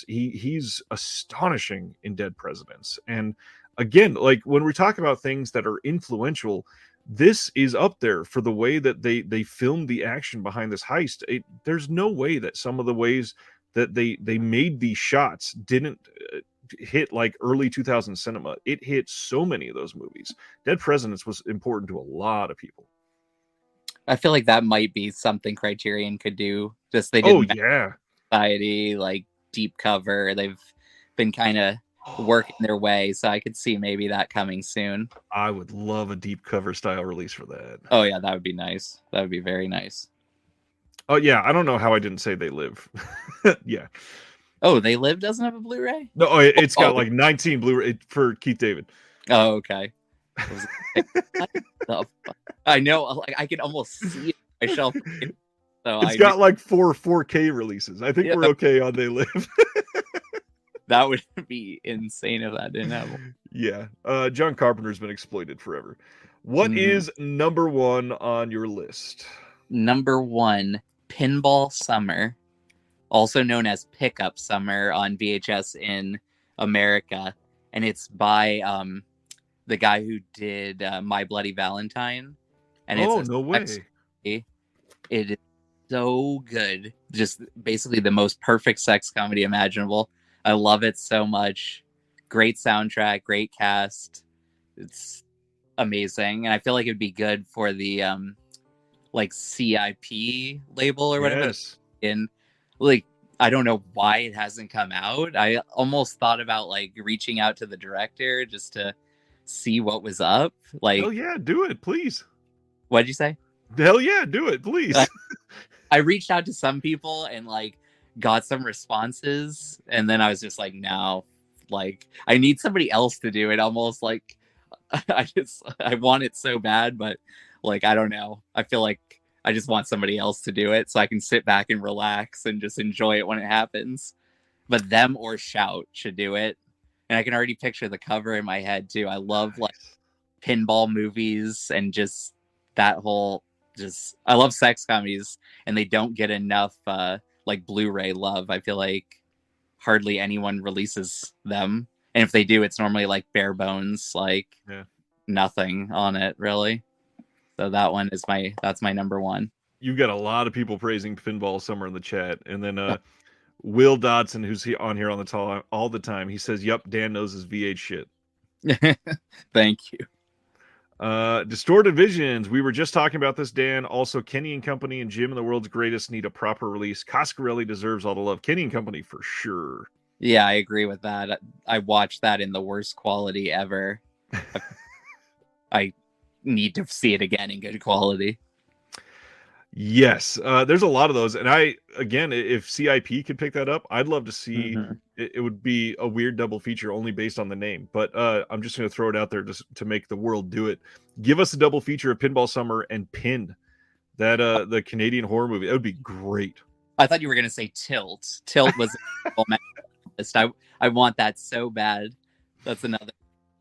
he's astonishing in Dead Presidents. And again, like when we talk about things that are influential, this is up there for the way that they filmed the action behind this heist. There's no way that some of the ways that they made these shots didn't hit like early 2000 cinema. It hit so many of those movies. Dead Presidents was important to a lot of people. I feel like that might be something Criterion could do. Just they did Society, like Deep Cover. They've been kind of working their way, so I could see maybe that coming soon. I would love a Deep Cover style release for that. Oh yeah, that would be nice. That would be very nice. Oh yeah, I don't know how I didn't say They Live. Yeah. Oh, They Live doesn't have a Blu-ray? No, it's got like 19 Blu-ray for Keith David. Oh, okay. I know, like I can almost see it on my shelf. So it's got like 4 4K releases. I think we're okay on They Live. That would be insane if that didn't happen. Yeah. John Carpenter's been exploited forever. What Mhm. is number one on your list? Number one, Pinball Summer, also known as Pickup Summer on VHS in America, and it's by the guy who did My Bloody Valentine, and it's Oh, a no sex way. comedy. It is so good, just basically the most perfect sex comedy imaginable. I love it so much. Great soundtrack, great cast. It's amazing, and I feel like it'd be good for the like CIP label or whatever. Yes. In like, I don't know why it hasn't come out. I almost thought about like reaching out to the director just to see what was up. Like, Hell yeah, do it, please. what'd you say? Hell yeah, do it, please. I reached out to some people and like got some responses, and then I was just like, no, like I need somebody else to do it. Almost like I want it so bad, but like I don't know. I feel like I just want somebody else to do it so I can sit back and relax and just enjoy it when it happens. But them or Shout should do it. And I can already picture the cover in my head too. I love like Nice. pinball movies and just that whole just I love sex comedies and they don't get enough like Blu-ray love. I feel like hardly anyone releases them. And if they do, it's normally like bare bones, like Yeah. nothing on it really. So that one is that's my number one. You've got a lot of people praising Pinball Summer in the chat. And then Will Dodson, who's on here on the all the time, he says, "Yup, Dan knows his VH shit." Thank you. Distorted Visions. We were just talking about this, Dan. Also, Kenny and Company and Jim and the World's Greatest need a proper release. Coscarelli deserves all the love. Kenny and Company for sure. Yeah, I agree with that. I watched that in the worst quality ever. I need to see it again in good quality. Yes, there's a lot of those, and again, if CIP could pick that up, I'd love to see. Mm-hmm. It would be a weird double feature only based on the name, but I'm just going to throw it out there just to make the world do it. Give us a double feature of Pinball Summer and Pin, that the Canadian horror movie. That would be great. I thought you were going to say Tilt. Tilt was on my list. I want that so bad. That's another.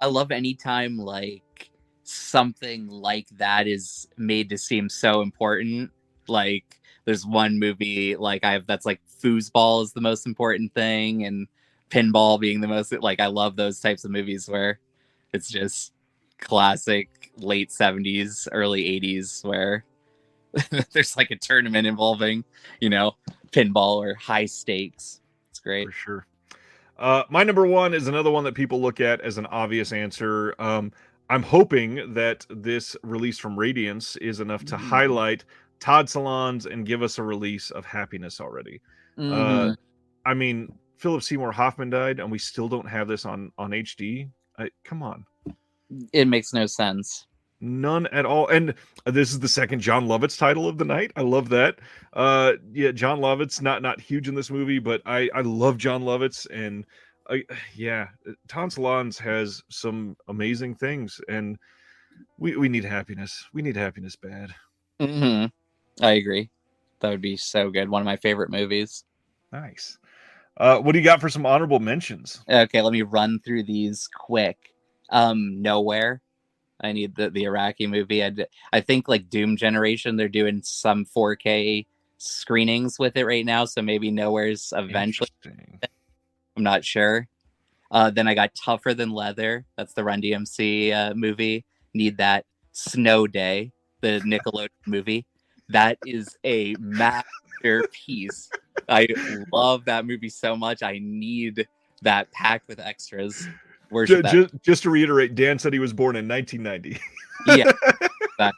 I love anytime like something like that is made to seem so important. Like there's one movie like I have that's like foosball is the most important thing and pinball being the most like I love those types of movies where it's just classic late 70s early 80s where there's like a tournament involving pinball or high stakes. It's great For sure. My number one is another one that people look at as an obvious answer. I'm hoping that this release from Radiance is enough to highlight Todd Salons and give us a release of Happiness already. mm-hmm. I mean, Philip Seymour Hoffman died, and we still don't have this on HD. Come on, It makes no sense. none at all. And this is the second John Lovitz title of the night. I love that. Yeah, John Lovitz not huge in this movie, but I love John Lovitz, and yeah, Todd Salons has some amazing things, and we need Happiness. We need Happiness bad. Mm-hmm. I agree. That would be so good. One of my favorite movies. Nice. What do you got for some honorable mentions? Okay, let me run through these quick. Nowhere. I need the Iraqi movie. I think like Doom Generation, they're doing some 4K screenings with it right now, so maybe Nowhere's eventually. I'm not sure. Then I got Tougher Than Leather. That's the Run DMC movie. Need that. Snow Day, the Nickelodeon movie. That is a masterpiece. I love that movie so much. I need that packed with extras. Just to reiterate, Dan said he was born in 1990. Yeah.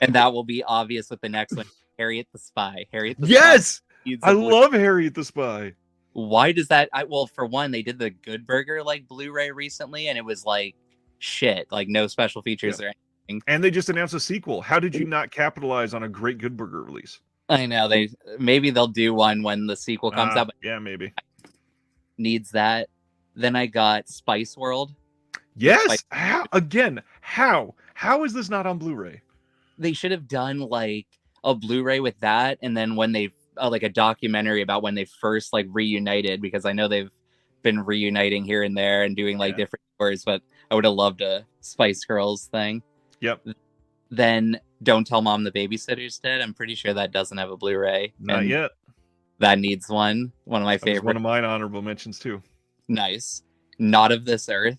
And that will be obvious with the next one. Harriet the Spy. Yes! I love Harriet the Spy. Why does that? Well, for one, they did the Good Burger like Blu-ray recently, and it was like shit, like no special features or anything. And they just announced a sequel. How did you not capitalize on a great Good Burger release? I know maybe they'll do one when the sequel comes out. But yeah, maybe needs that. Then I got Spice World. Yes. How is this not on Blu-ray? They should have done like a Blu-ray with that, and then when they like a documentary about when they first like reunited, because I know they've been reuniting here and there and doing like Yeah. different tours, but I would have loved a Spice Girls thing. Yep. Then Don't Tell Mom the Babysitter's Dead. I'm pretty sure that doesn't have a Blu-ray. Not and yet. That needs one. One of my That was favorite. one of mine honorable mentions too. Nice. Not of This Earth.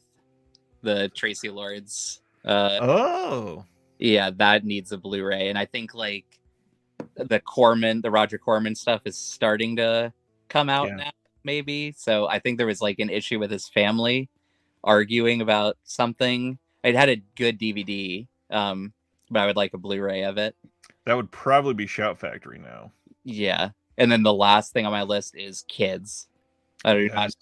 The Tracy Lords. Oh. Yeah, that needs a Blu-ray. And I think like the Roger Corman stuff is starting to come out now, maybe. So I think there was like an issue with his family arguing about something. It had a good DVD, but I would like a Blu-ray of it. That would probably be Shout Factory now. Yeah. And then the last thing on my list is Kids. Yes.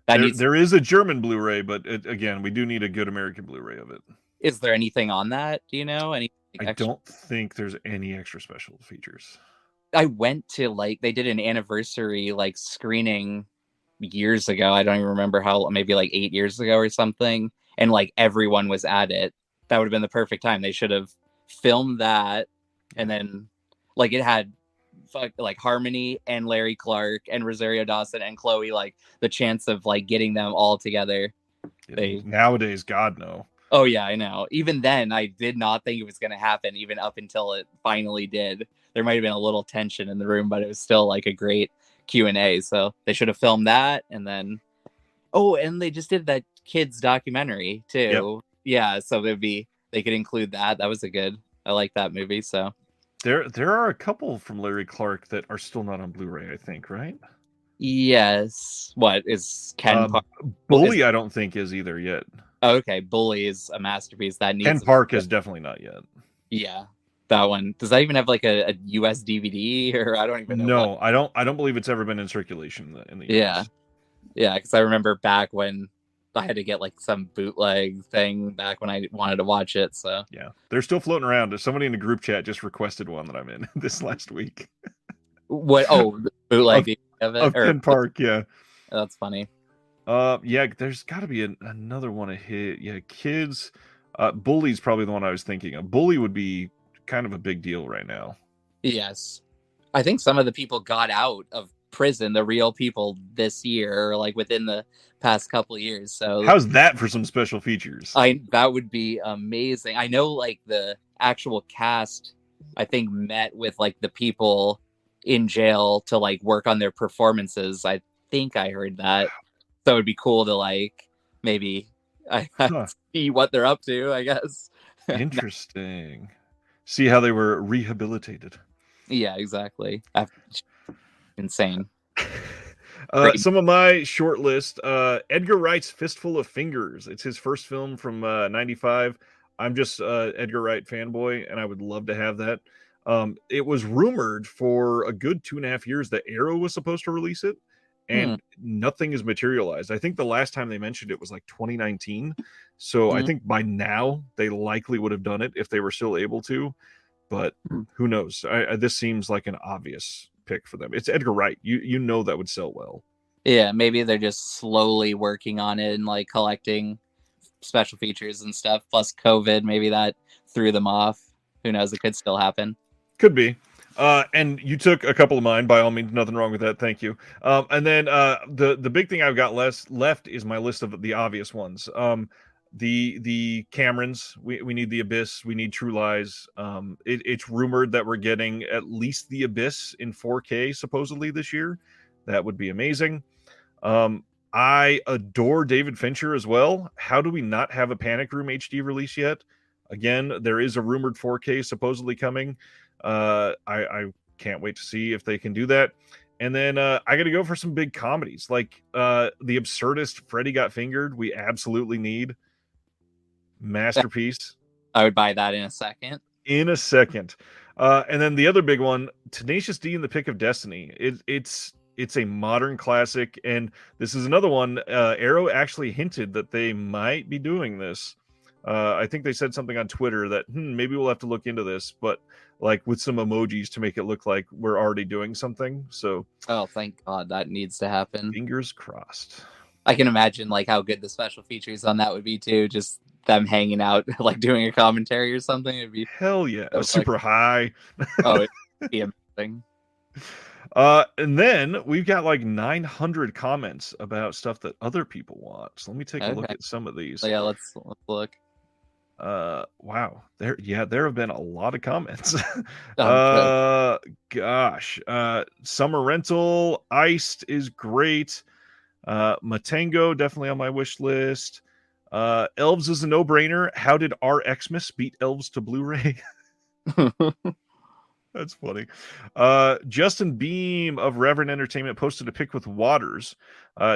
There is a German Blu-ray, but again, we do need a good American Blu-ray of it. Is there anything on that? Do you know? I don't think there's any extra special features. I went to they did an anniversary screening years ago. I don't even remember how, maybe 8 years ago or something. And everyone was at it. That would have been the perfect time. They should have filmed that. And then it had Harmony and Larry Clark and Rosario Dawson and Chloe, the chance of getting them all together. Nowadays, God no. Oh yeah, I know. Even then, I did not think it was going to happen, even up until it finally did. There might have been a little tension in the room, but it was still a great Q&A. So they should have filmed that. And then, and they just did that kids documentary too. Yep. Yeah, so they could include that. That was I like that movie. So there are a couple from Larry Clark that are still not on Blu-ray, I think, right? Yes. What is Ken Park? Bully? I don't think is either yet. Okay, Bully is a masterpiece. That needs Ken Park is definitely not yet. Yeah, that one. Does that even have a US DVD, or I don't even know? No, I don't believe it's ever been in circulation in the US. Yeah, because I remember back when I had to get some bootleg thing back when I wanted to watch it. So yeah, they're still floating around. Somebody in the group chat just requested one that I'm in this last week. What? Oh, the bootleg of it? Of Ken Park, yeah. That's funny. Yeah, there's got to be another one a hit. Yeah, Kids. Bully's probably the one I was thinking of. Bully would be kind of a big deal right now. Yes. I think some of the people got out of prison, the real people, this year, within the past couple of years. So how's that for some special features? That would be amazing. I know the actual cast, I think, met with the people in jail to work on their performances. I think I heard that. So it would be cool to maybe see what they're up to, I guess. Interesting. See how they were rehabilitated. Yeah, exactly. Insane. Some of my short list, Edgar Wright's Fistful of Fingers. It's his first film from 95. I'm just Edgar Wright fanboy, and I would love to have that. It was rumored for a good 2.5 years that Arrow was supposed to release it, and nothing is materialized. I think the last time they mentioned it was 2019. So I think by now they likely would have done it if they were still able to, but who knows? This seems like an obvious pick for them. It's Edgar Wright. You know that would sell well. Yeah, maybe they're just slowly working on it and collecting special features and stuff. Plus COVID, maybe that threw them off. Who knows? It could still happen. Could be. And you took a couple of mine, by all means, nothing wrong with that. Thank you. And then the big thing I've got left is my list of the obvious ones. The Camerons, we need The Abyss, we need True Lies. It's rumored that we're getting at least The Abyss in 4K supposedly this year. That would be amazing. I adore David Fincher as well. How do we not have a Panic Room HD release yet? Again, there is a rumored 4K supposedly coming. I can't wait to see if they can do that. And then I got to go for some big comedies like The Absurdist, Freddy Got Fingered. We absolutely need. Masterpiece. I would buy that in a second. And then the other big one, Tenacious D and the Pick of Destiny. It's a modern classic, and this is another one. Arrow actually hinted that they might be doing this. I think they said something on Twitter that maybe we'll have to look into this, but with some emojis to make it look like we're already doing something. So thank God, that needs to happen. Fingers crossed. I can imagine how good the special features on that would be too. Just them hanging out, doing a commentary or something. It'd be hell yeah, super high. It'd be amazing. And then we've got like 900 comments about stuff that other people want. So let me take a look Okay. at some of these. Yeah, let's look. Wow. There have been a lot of comments. Oh, good. Gosh. Summer Rental, Iced is great. Matango, definitely on my wish list. Elves is a no-brainer. How did our Xmas beat Elves to Blu-ray? That's funny. Justin Beam of Reverend Entertainment posted a pic with Waters.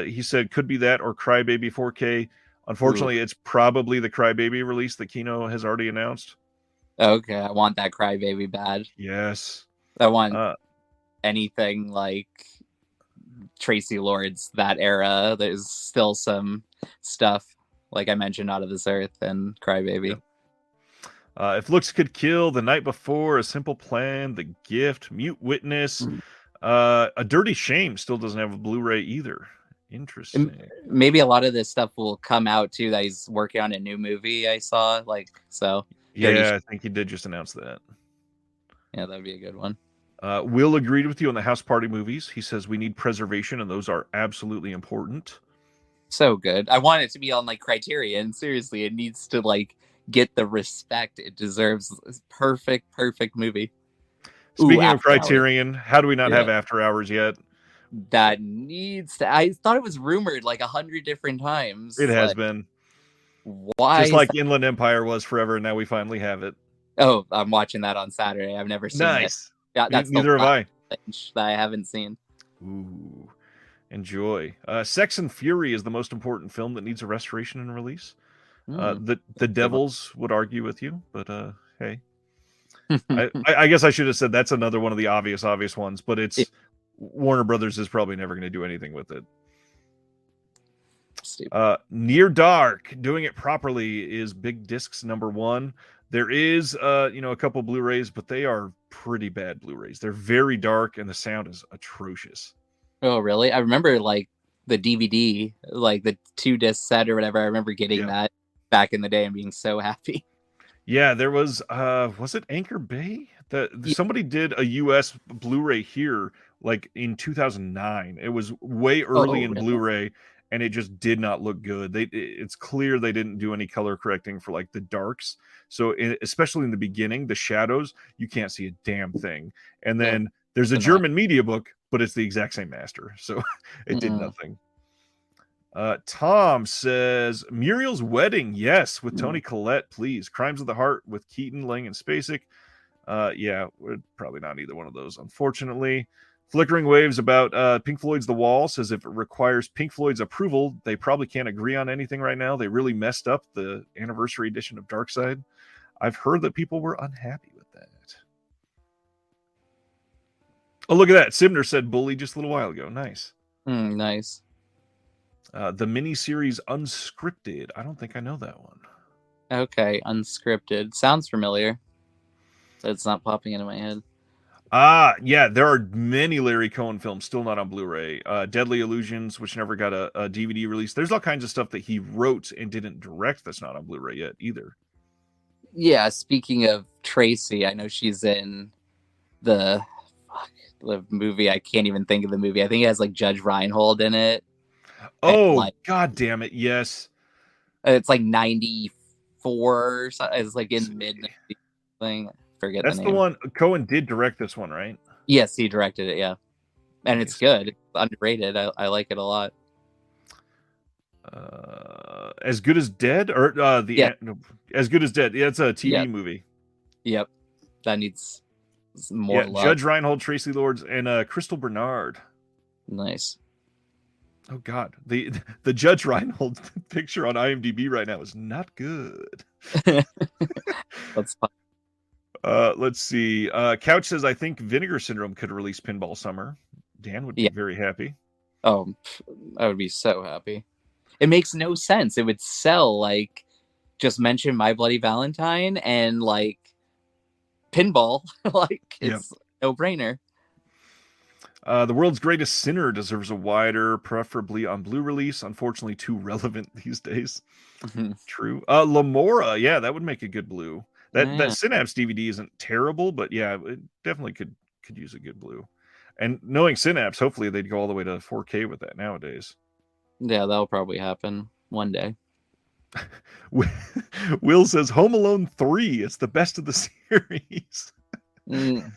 He said could be that or Crybaby 4K. Unfortunately, it's probably the Crybaby release that Kino has already announced. Okay, I want that Crybaby bad. Yes. I want anything like Tracy Lords, that era. There's still some stuff, like I mentioned, Out of This Earth and Crybaby. Yep. If Looks Could Kill, The Night Before, A Simple Plan, The Gift, Mute Witness, A Dirty Shame still doesn't have a Blu-ray either. Interesting. Maybe a lot of this stuff will come out too. That he's working on a new movie. I saw Yeah, I think he did just announce that. Yeah, that'd be a good one. Will agreed with you on the House Party movies. He says we need preservation, and those are absolutely important. So good. I want it to be on like Criterion. Seriously, it needs to like get the respect it deserves. Perfect movie. Speaking of Criterion, how do we not have After Hours yet? That needs to. I thought it was rumored like 100 different times. It has been. Why? Just like Inland Empire was forever, and now we finally have it. Oh, I'm watching that on Saturday. I've never seen it. Yeah, that's neither have I. That I haven't seen. Ooh, enjoy. Sex and Fury is the most important film that needs a restoration and release. The Devils would argue with you, but hey, I guess I should have said that's another one of the obvious ones, but it's Warner Brothers is probably never going to do anything with it. Near Dark, doing it properly is Big Disc's #1. There is a couple Blu-rays, but they are pretty bad Blu-rays. They're very dark and the sound is atrocious. Oh, really? I remember like the DVD, like the 2-disc set or whatever. I remember getting that back in the day and being so happy. Yeah, there was it Anchor Bay? Somebody did a US Blu-ray here like in 2009. It was way early in Blu-ray and it just did not look good. It's clear they didn't do any color correcting for like the darks. So especially in the beginning, the shadows, you can't see a damn thing. And then there's a German media book, but it's the exact same master. So it did nothing. Tom says Muriel's Wedding, yes, with Toni Collette, please. Crimes of the Heart with Keaton, Lang, and Spacek. Yeah, we're probably not either one of those, unfortunately. Flickering Waves about Pink Floyd's The Wall says if it requires Pink Floyd's approval, they probably can't agree on anything right now. They really messed up the anniversary edition of Dark Side. I've heard that people were unhappy with that. Oh, look at that. Sibner said Bully just a little while ago. Nice. Nice. The miniseries Unscripted. I don't think I know that one. Okay, Unscripted. Sounds familiar. But it's not popping into my head. Yeah, there are many Larry Cohen films still not on Blu-ray. Deadly Illusions, which never got a DVD release. There's all kinds of stuff that he wrote and didn't direct that's not on Blu-ray yet either. Yeah, speaking of Tracy, I know she's in the movie. I can't even think of the movie. I think it has like Judge Reinhold in it. Oh, God damn it, yes. It's like 94 or something. It's like in mid-90s thing. Forget that's the name. The one. Cohen did direct this one, right? Yes, he directed it, yeah. And it's good. It's underrated. I like it a lot. As Good as Dead? Or As Good as Dead. Yeah, it's a TV movie. Yep. That needs more love. Judge Reinhold, Tracy Lords, and Crystal Bernard. Nice. Oh God, the Judge Reinhold picture on IMDb right now is not good. That's fine. Let's see. Couch says I think Vinegar Syndrome could release Pinball Summer. Dan would be very happy. Oh, I would be so happy. It makes no sense. It would sell like just mention My Bloody Valentine and like Pinball. Like it's no brainer. The World's Greatest Sinner deserves a wider, preferably on Blu release. Unfortunately, too relevant these days. True. Lamora, yeah, that would make a good Blue. That Synapse DVD isn't terrible, but yeah, it definitely could use a good Blue. And knowing Synapse, hopefully they'd go all the way to 4K with that nowadays. Yeah, that'll probably happen one day. Will says Home Alone 3. It's the best of the series. Mm.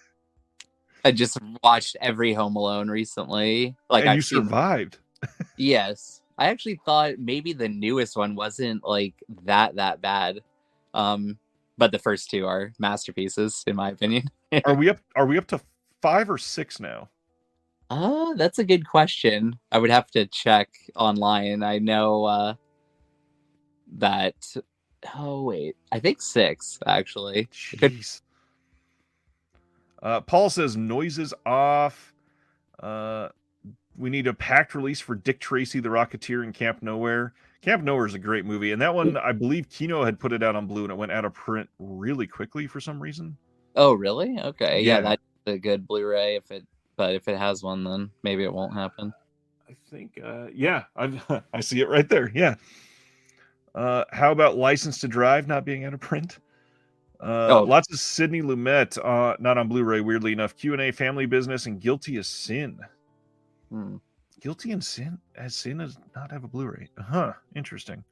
I just watched every Home Alone recently. Like And you I've seen. survived. Yes, I actually thought maybe the newest one wasn't like that bad. But the first two are masterpieces, in my opinion. Are we up to 5 or 6 now? That's a good question. I would have to check online. I know that. Oh wait, I think 6 actually. Jeez. Paul says noises off. We need a packed release for Dick Tracy, the Rocketeer, and Camp Nowhere. Camp Nowhere is a great movie, and that one, I believe Kino had put it out on Blue, and it went out of print really quickly for some reason. Oh, really? Okay, Yeah. that's a good Blu-ray. But if it has one, then maybe it won't happen. I think, yeah, I see it right there. Yeah. How about License to Drive not being out of print? Lots of Sidney Lumet, not on Blu-ray, weirdly enough. Q&A, Family Business, and Guilty as Sin. Guilty as Sin does not have a Blu-ray. Interesting.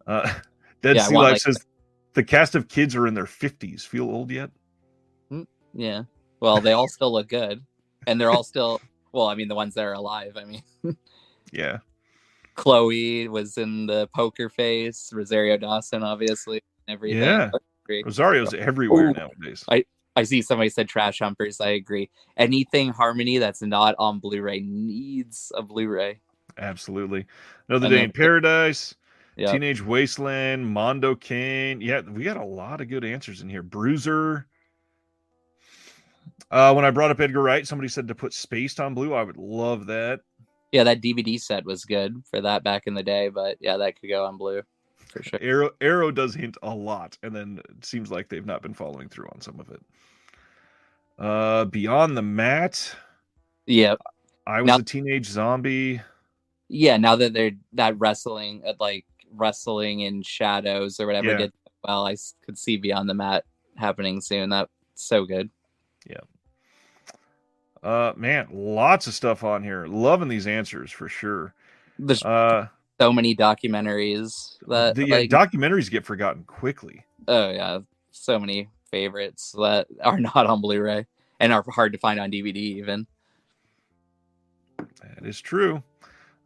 Dead Sea Life says the cast of kids are in their 50s. Feel old yet? Yeah. Well, they all still look good, and they're all still. Well, I mean, the ones that are alive. I mean, yeah. Chloe was in the Poker Face. Rosario Dawson, obviously, everything. Yeah. Rosario's everywhere nowadays. I see somebody said Trash Humpers. I agree. Anything Harmony that's not on Blu-ray needs a Blu-ray. Absolutely. Another Day in Paradise. Yep. Teenage Wasteland. Mondo Kane. Yeah, we got a lot of good answers in here. Bruiser. When I brought up Edgar Wright, somebody said to put Spaced on Blue. I would love that. Yeah, that DVD set was good for that back in the day, but yeah, that could go on Blue for sure. Arrow does hint a lot, and then it seems like they've not been following through on some of it. Beyond the Mat. Yep. I Was a Teenage Zombie. Yeah, now that they're that wrestling in shadows or whatever did well, I could see Beyond the Mat happening soon. That's so good. Yeah. Man, lots of stuff on here. Loving these answers for sure. There's so many documentaries that documentaries get forgotten quickly. Oh yeah, so many favorites that are not on Blu-ray and are hard to find on DVD even. That is true.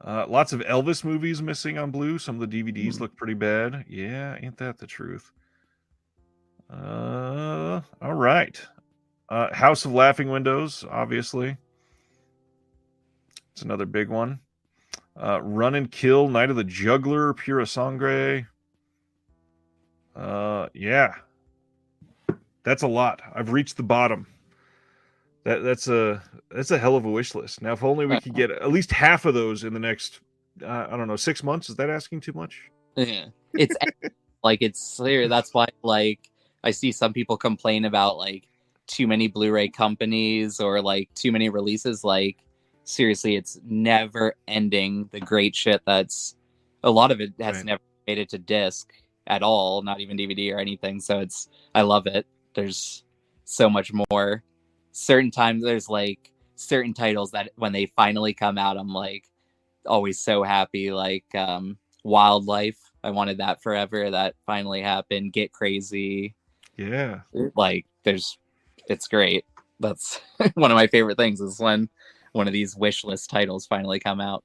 Lots of Elvis movies missing on Blue. Some of the DVDs look pretty bad. Yeah, ain't that the truth? All right. House of Laughing Windows, obviously. It's another big one. Run and Kill, Night of the Juggler, Pura Sangre. Yeah. That's a lot. I've reached the bottom. That's a hell of a wish list. Now, if only we could get at least half of those in the next, I don't know, 6 months. Is that asking too much? Yeah. It's it's clear. That's why I see some people complain about too many Blu-ray companies or too many releases. Seriously, it's never ending. The great shit that's a lot of it has never made it to disc at all, not even DVD or anything. So I love it. There's so much more. Certain times there's certain titles that when they finally come out, I'm always so happy. Wildlife. I wanted that forever. That finally happened. Get Crazy. Yeah. It's great. That's one of my favorite things is when one of these wish list titles finally come out.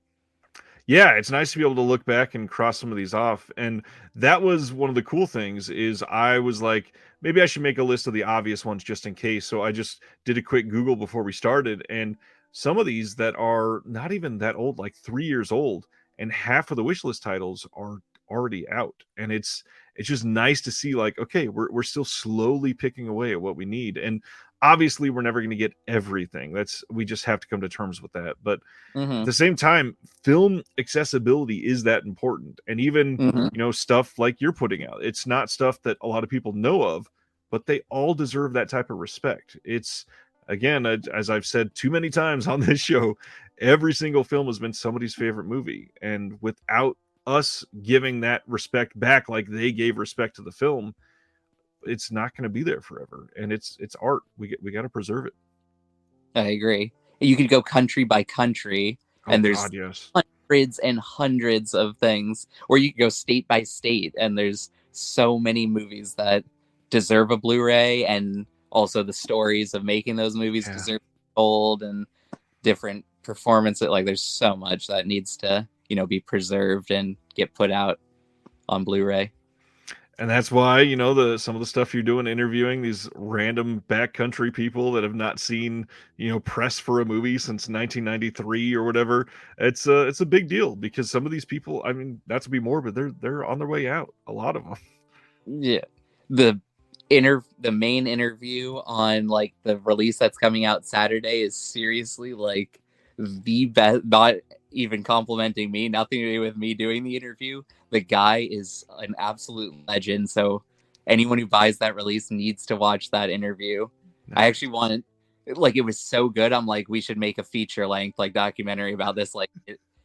Yeah, it's nice to be able to look back and cross some of these off. And that was one of the cool things is I was like, maybe I should make a list of the obvious ones just in case. So I just did a quick Google before we started. And some of these that are not even that old, 3 years old, and half of the wish list titles are already out. And it's just nice to see okay, we're still slowly picking away at what we need. And obviously we're never going to get everything. We just have to come to terms with that. But at the same time, film accessibility is that important. And even, stuff like you're putting out, it's not stuff that a lot of people know of, but they all deserve that type of respect. It's, again, as I've said too many times on this show, every single film has been somebody's favorite movie. And without us giving that respect back like they gave respect to the film, it's not going to be there forever. And it's art. We got to preserve it. I agree. You could go country by country, Oh and there's God, yes. hundreds and hundreds of things. Or you could go state by state, and there's so many movies that deserve a Blu-ray, and also the stories of making those movies Yeah. deserve to be told, and different performances. Like, there's so much that needs to, be preserved and get put out on Blu-ray. And that's why, some of the stuff you're doing, interviewing these random backcountry people that have not seen, press for a movie since 1993 or whatever. It's a big deal because some of these people, I mean, not to be morbid, they're on their way out. A lot of them. Yeah. The the main interview on like the release that's coming out Saturday is seriously like the best. Not even complimenting me, nothing to do with me doing the interview. The guy is an absolute legend, so anyone who buys that release needs to watch that interview. I actually want, like, it was so good, I'm like, we should make a feature length like documentary about this. Like,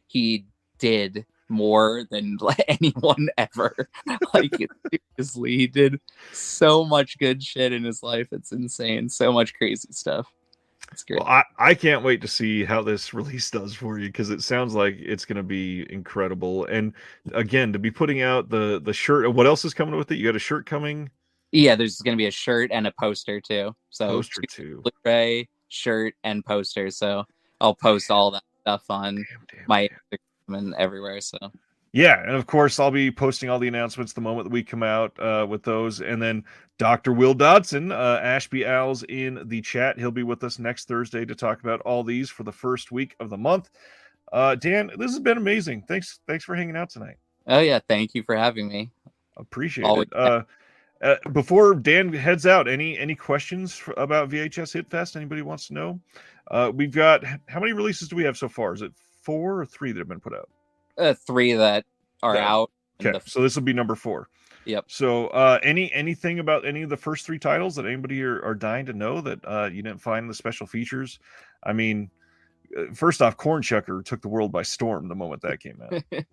he did more than anyone ever. Like, seriously, he did so much good shit in his life. It's insane. So much crazy stuff. It's great. Well, I can't wait to see how this release does for you because it sounds like it's going to be incredible. And again, to be putting out the shirt, what else is coming with it? You got a shirt coming? Yeah, there's going to be a shirt and a poster too. So Poster too. Blu-ray, shirt, and poster. So I'll post all that stuff on my Instagram and everywhere. So yeah, and of course I'll be posting all the announcements the moment that we come out with those. And then Dr. Will Dodson, Ashby Owls in the chat. He'll be with us next Thursday to talk about all these for the first week of the month. Dan, this has been amazing. Thanks for hanging out tonight. Oh yeah, thank you for having me. Appreciate it. Before Dan heads out, any questions about VHS Hitfest? Anybody wants to know? We've got, how many releases do we have so far? Is it 4 or 3 that have been put out? 3 that are out. Okay, so this will be number 4. Yep. So anything about any of the first 3 titles that anybody are dying to know that you didn't find in the special features? I mean, first off, Corn Chucker took the world by storm the moment that came out.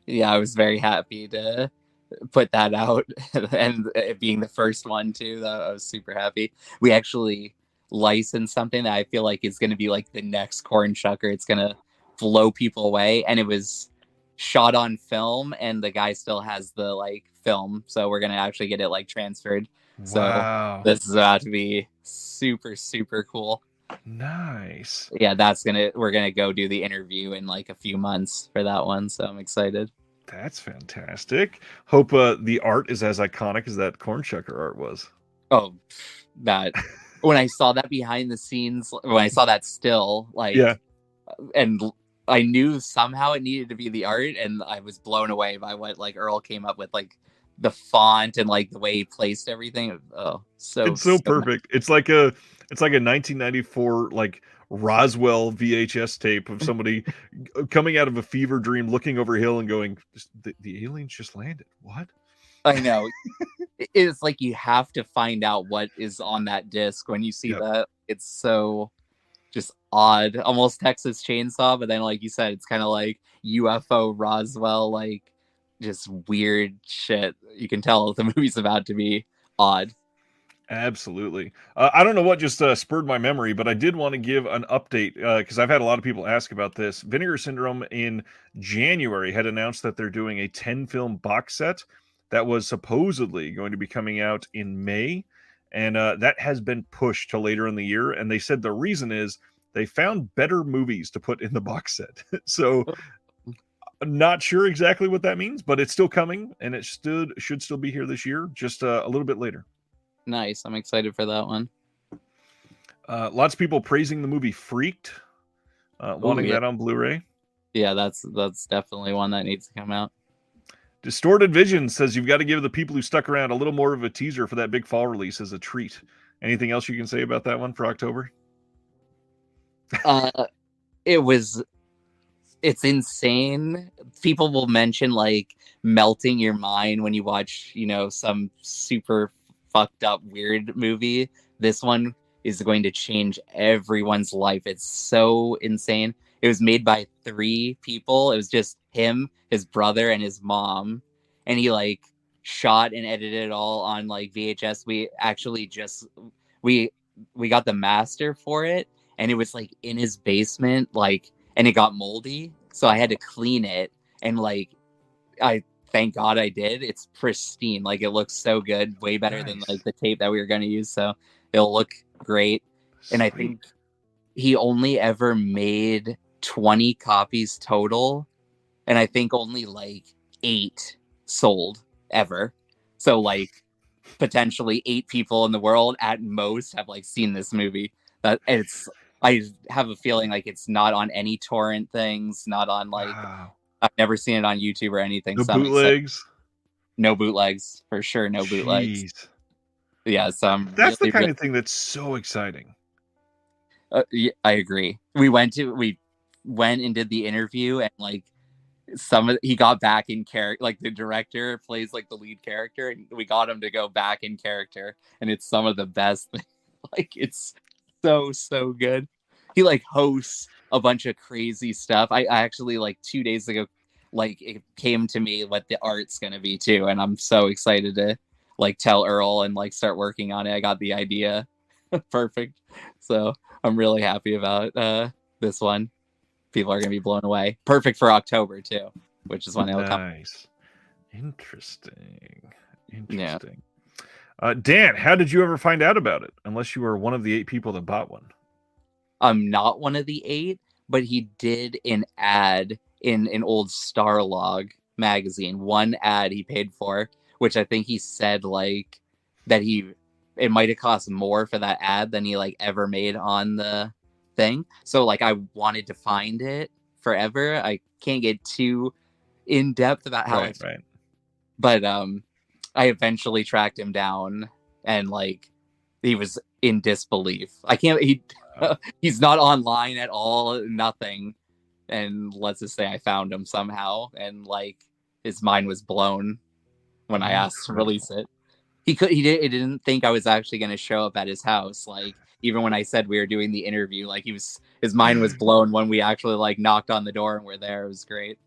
Yeah, I was very happy to put that out, and it being the first one too. I was super happy. We actually licensed something that I feel like is going to be like the next Corn Chucker. It's going to blow people away, and it was shot on film, and the guy still has the like film, so we're going to actually get it like transferred. Wow. So this is about to be super, super cool. Nice. Yeah, we're gonna go do the interview in like a few months for that one, so I'm excited. That's fantastic. Hope the art is as iconic as that Corn Chucker art was. Oh, that when I saw that behind the scenes, when I saw that still, like, yeah, and I knew somehow it needed to be the art, and I was blown away by what like Earl came up with, like the font and like the way he placed everything. Oh, it's so perfect. Nice. It's like a 1994 like Roswell VHS tape of somebody coming out of a fever dream, looking over a hill and going, the aliens just landed. What? I know. It's like you have to find out what is on that disc when you see that. It's so just odd, almost Texas Chainsaw, but then like you said, it's kind of like UFO Roswell, like just weird shit. You can tell the movie's about to be odd. Absolutely. I don't know what just spurred my memory, but I did want to give an update because I've had a lot of people ask about this. Vinegar Syndrome in January had announced that they're doing a 10-film box set that was supposedly going to be coming out in May, and that has been pushed to later in the year. And they said the reason is they found better movies to put in the box set. So not sure exactly what that means, but it's still coming, and it should still be here this year, just a little bit later. Nice. I'm excited for that one. Lots of people praising the movie Freaked, wanting that on Blu-ray. Yeah, that's definitely one that needs to come out. Distorted Vision says you've got to give the people who stuck around a little more of a teaser for that big fall release as a treat. Anything else you can say about that one for October? It's insane. People will mention like melting your mind when you watch, some super fucked up weird movie. This one is going to change everyone's life. It's so insane. It was made by 3 people. It was just him, his brother, and his mom, and he like shot and edited it all on like VHS. We actually we got the master for it, and it was like in his basement, like, and it got moldy, so I had to clean it, and like I thank God I did. It's pristine, like it looks so good, way better than Nice. like the tape that we were going to use, so it'll look great. And I Sweet. think he only ever made 20 copies total, and I think only like 8 sold ever. So like potentially 8 people in the world at most have like seen this movie. That it's I have a feeling like it's not on any torrent things, not on like Wow. I've never seen it on YouTube or anything. The So I'm excited. bootlegs. No bootlegs for sure. No bootlegs. Jeez. Yeah, so I'm That's the really, kind really. of thing that's so exciting. Yeah, I agree. We went and did the interview, and like he got back in character. Like the director plays like the lead character, and we got him to go back in character, and it's some of the best. Like it's so good. He like hosts a bunch of crazy stuff. I actually like 2 days ago, like it came to me what the art's gonna be too, and I'm so excited to like tell Earl and like start working on it. I got the idea perfect, so I'm really happy about this one. People are gonna be blown away. Perfect for October too, which is when it'll come. Nice. Interesting. Yeah. Dan, how did you ever find out about it? Unless you were one of the 8 people that bought one. I'm not one of the 8, but he did an ad in an old Starlog magazine. One ad he paid for, which I think he said like that it might have cost more for that ad than he like ever made on the thing. So like I wanted to find it forever. I can't get too in depth about how Right. but I eventually tracked him down, and like he was in disbelief. He's not online at all, nothing. And let's just say I found him somehow, and like his mind was blown when I asked to release it. He didn't think I was actually going to show up at his house. Like even when I said we were doing the interview, like his mind was blown when we actually like knocked on the door and we're there. It was great.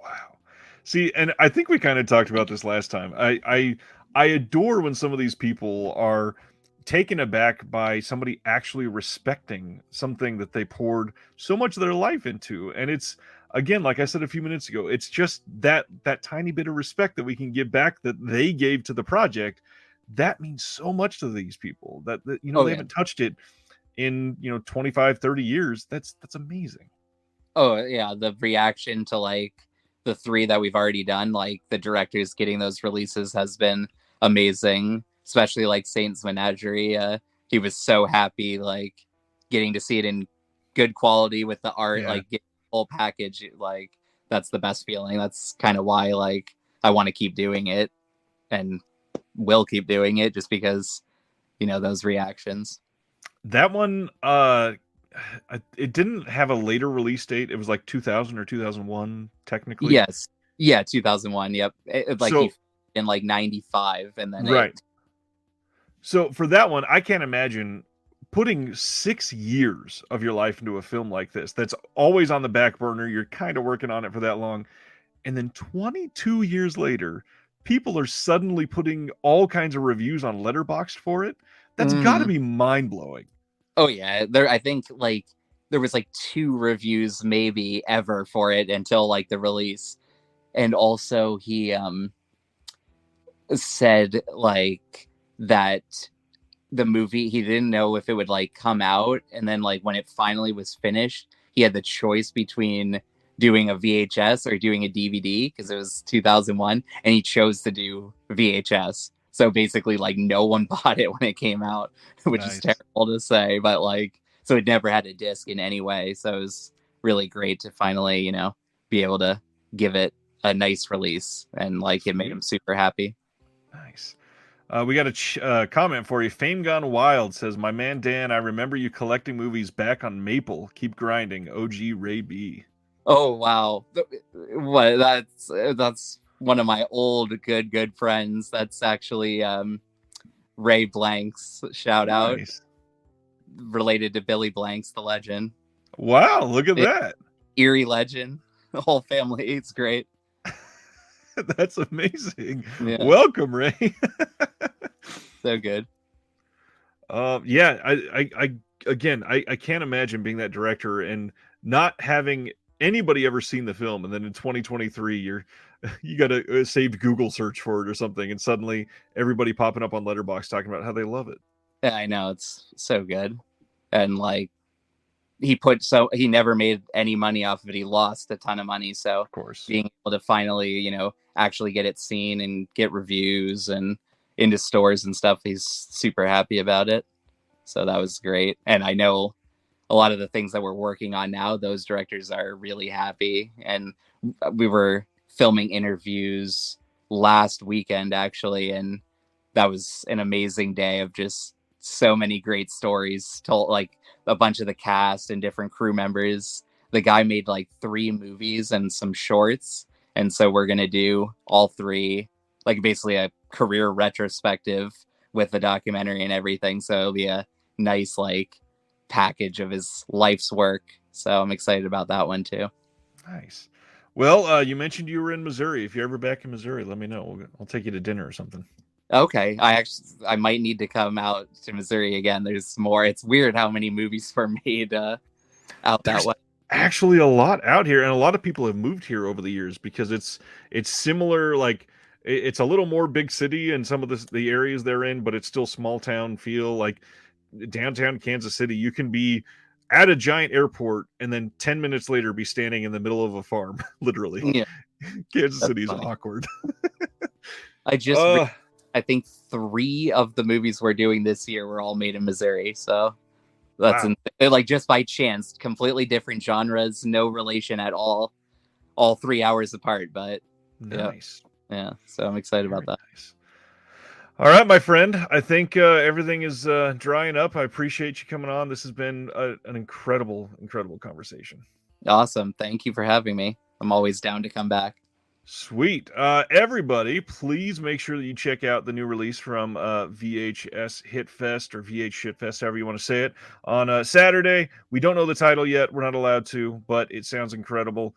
Wow. See, and I think we kind of talked about this last time. I adore when some of these people are taken aback by somebody actually respecting something that they poured so much of their life into. And it's, again, like I said a few minutes ago, it's just that tiny bit of respect that we can give back that they gave to the project. That means so much to these people that they haven't touched it in 25, 30 years. That's amazing. Oh yeah, the reaction to like the 3 that we've already done, like the directors getting those releases has been amazing. Especially like Saint's Menagerie. He was so happy, like getting to see it in good quality with the art, like get the whole package. Like that's the best feeling. That's kind of why like I want to keep doing it, and will keep doing it just because those reactions. That one, it didn't have a later release date. It was like 2000 or 2001, technically. Yes, yeah, 2001. Yep, like so, he in like 95, and then right. So for that one, I can't imagine putting 6 years of your life into a film like this. That's always on the back burner. You're kind of working on it for that long, and then 22 years later, people are suddenly putting all kinds of reviews on Letterboxd for it. That's got to be mind blowing. Oh yeah, I think like there was like 2 reviews maybe ever for it until like the release, and also he said like that the movie, he didn't know if it would like come out, and then like when it finally was finished, he had the choice between doing a VHS or doing a DVD because it was 2001, and he chose to do VHS. So basically, like no one bought it when it came out, which is terrible to say, but like so it never had a disc in any way. So it was really great to finally, be able to give it a nice release, and like it made him super happy. Nice. We got a comment for you. Fame Gone Wild says, "My man Dan, I remember you collecting movies back on Maple. Keep grinding. OG Ray B." Oh wow, what? That's one of my old good friends. That's actually Ray Blanks. Shout out, related to Billy Blanks, the legend. Wow, look at that. Erie legend. The whole family eats great. That's amazing. Yeah. Welcome, Ray. So good. Yeah, I again, I can't imagine being that director and not having anybody ever seen the film, and then in 2023 you got a saved Google search for it or something, and suddenly everybody popping up on Letterboxd talking about how they love it. Yeah, I know, it's so good. And like he never made any money off of it. He lost a ton of money. So Of course. being able to finally, actually get it seen and get reviews and into stores and stuff, he's super happy about it. So that was great. And I know a lot of the things that we're working on now, those directors are really happy. And we were filming interviews last weekend, actually, and that was an amazing day of just so many great stories told, like a bunch of the cast and different crew members. The guy made like 3 movies and some shorts, and so we're gonna do all 3, like basically a career retrospective with the documentary and everything. So it'll be a nice like package of his life's work. So I'm excited about that one too. Nice. Well, you mentioned you were in Missouri. If you're ever back in Missouri, let me know. I'll take you to dinner or something. Okay, I might need to come out to Missouri again. There's more. It's weird how many movies were made out that way. Actually, a lot out here, and a lot of people have moved here over the years because it's similar. Like it's a little more big city in some of the areas they're in, but it's still small town feel. Like downtown Kansas City, you can be at a giant airport and then 10 minutes later be standing in the middle of a farm. Literally, Yeah, Kansas City is funny. awkward. I just I think 3 of the movies we're doing this year were all made in Missouri. So that's wow. like just by chance, completely different genres, no relation at all 3 hours apart. But Nice. yeah. So I'm excited Very about that. nice. All right, my friend. I think everything is drying up. I appreciate you coming on. This has been an incredible, incredible conversation. Awesome. Thank you for having me. I'm always down to come back. Sweet. Everybody, please make sure that you check out the new release from VHS Hitfest or VH Shitfest, however you want to say it, on Saturday. We don't know the title yet. We're not allowed to, but it sounds incredible.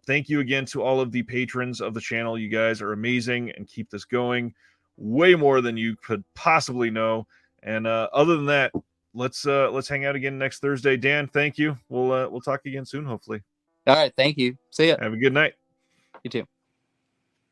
Thank you again to all of the patrons of the channel. You guys are amazing and keep this going way more than you could possibly know. And other than that, let's hang out again next Thursday. Dan, thank you. We'll talk again soon, hopefully. All right. Thank you. See ya. Have a good night. You too.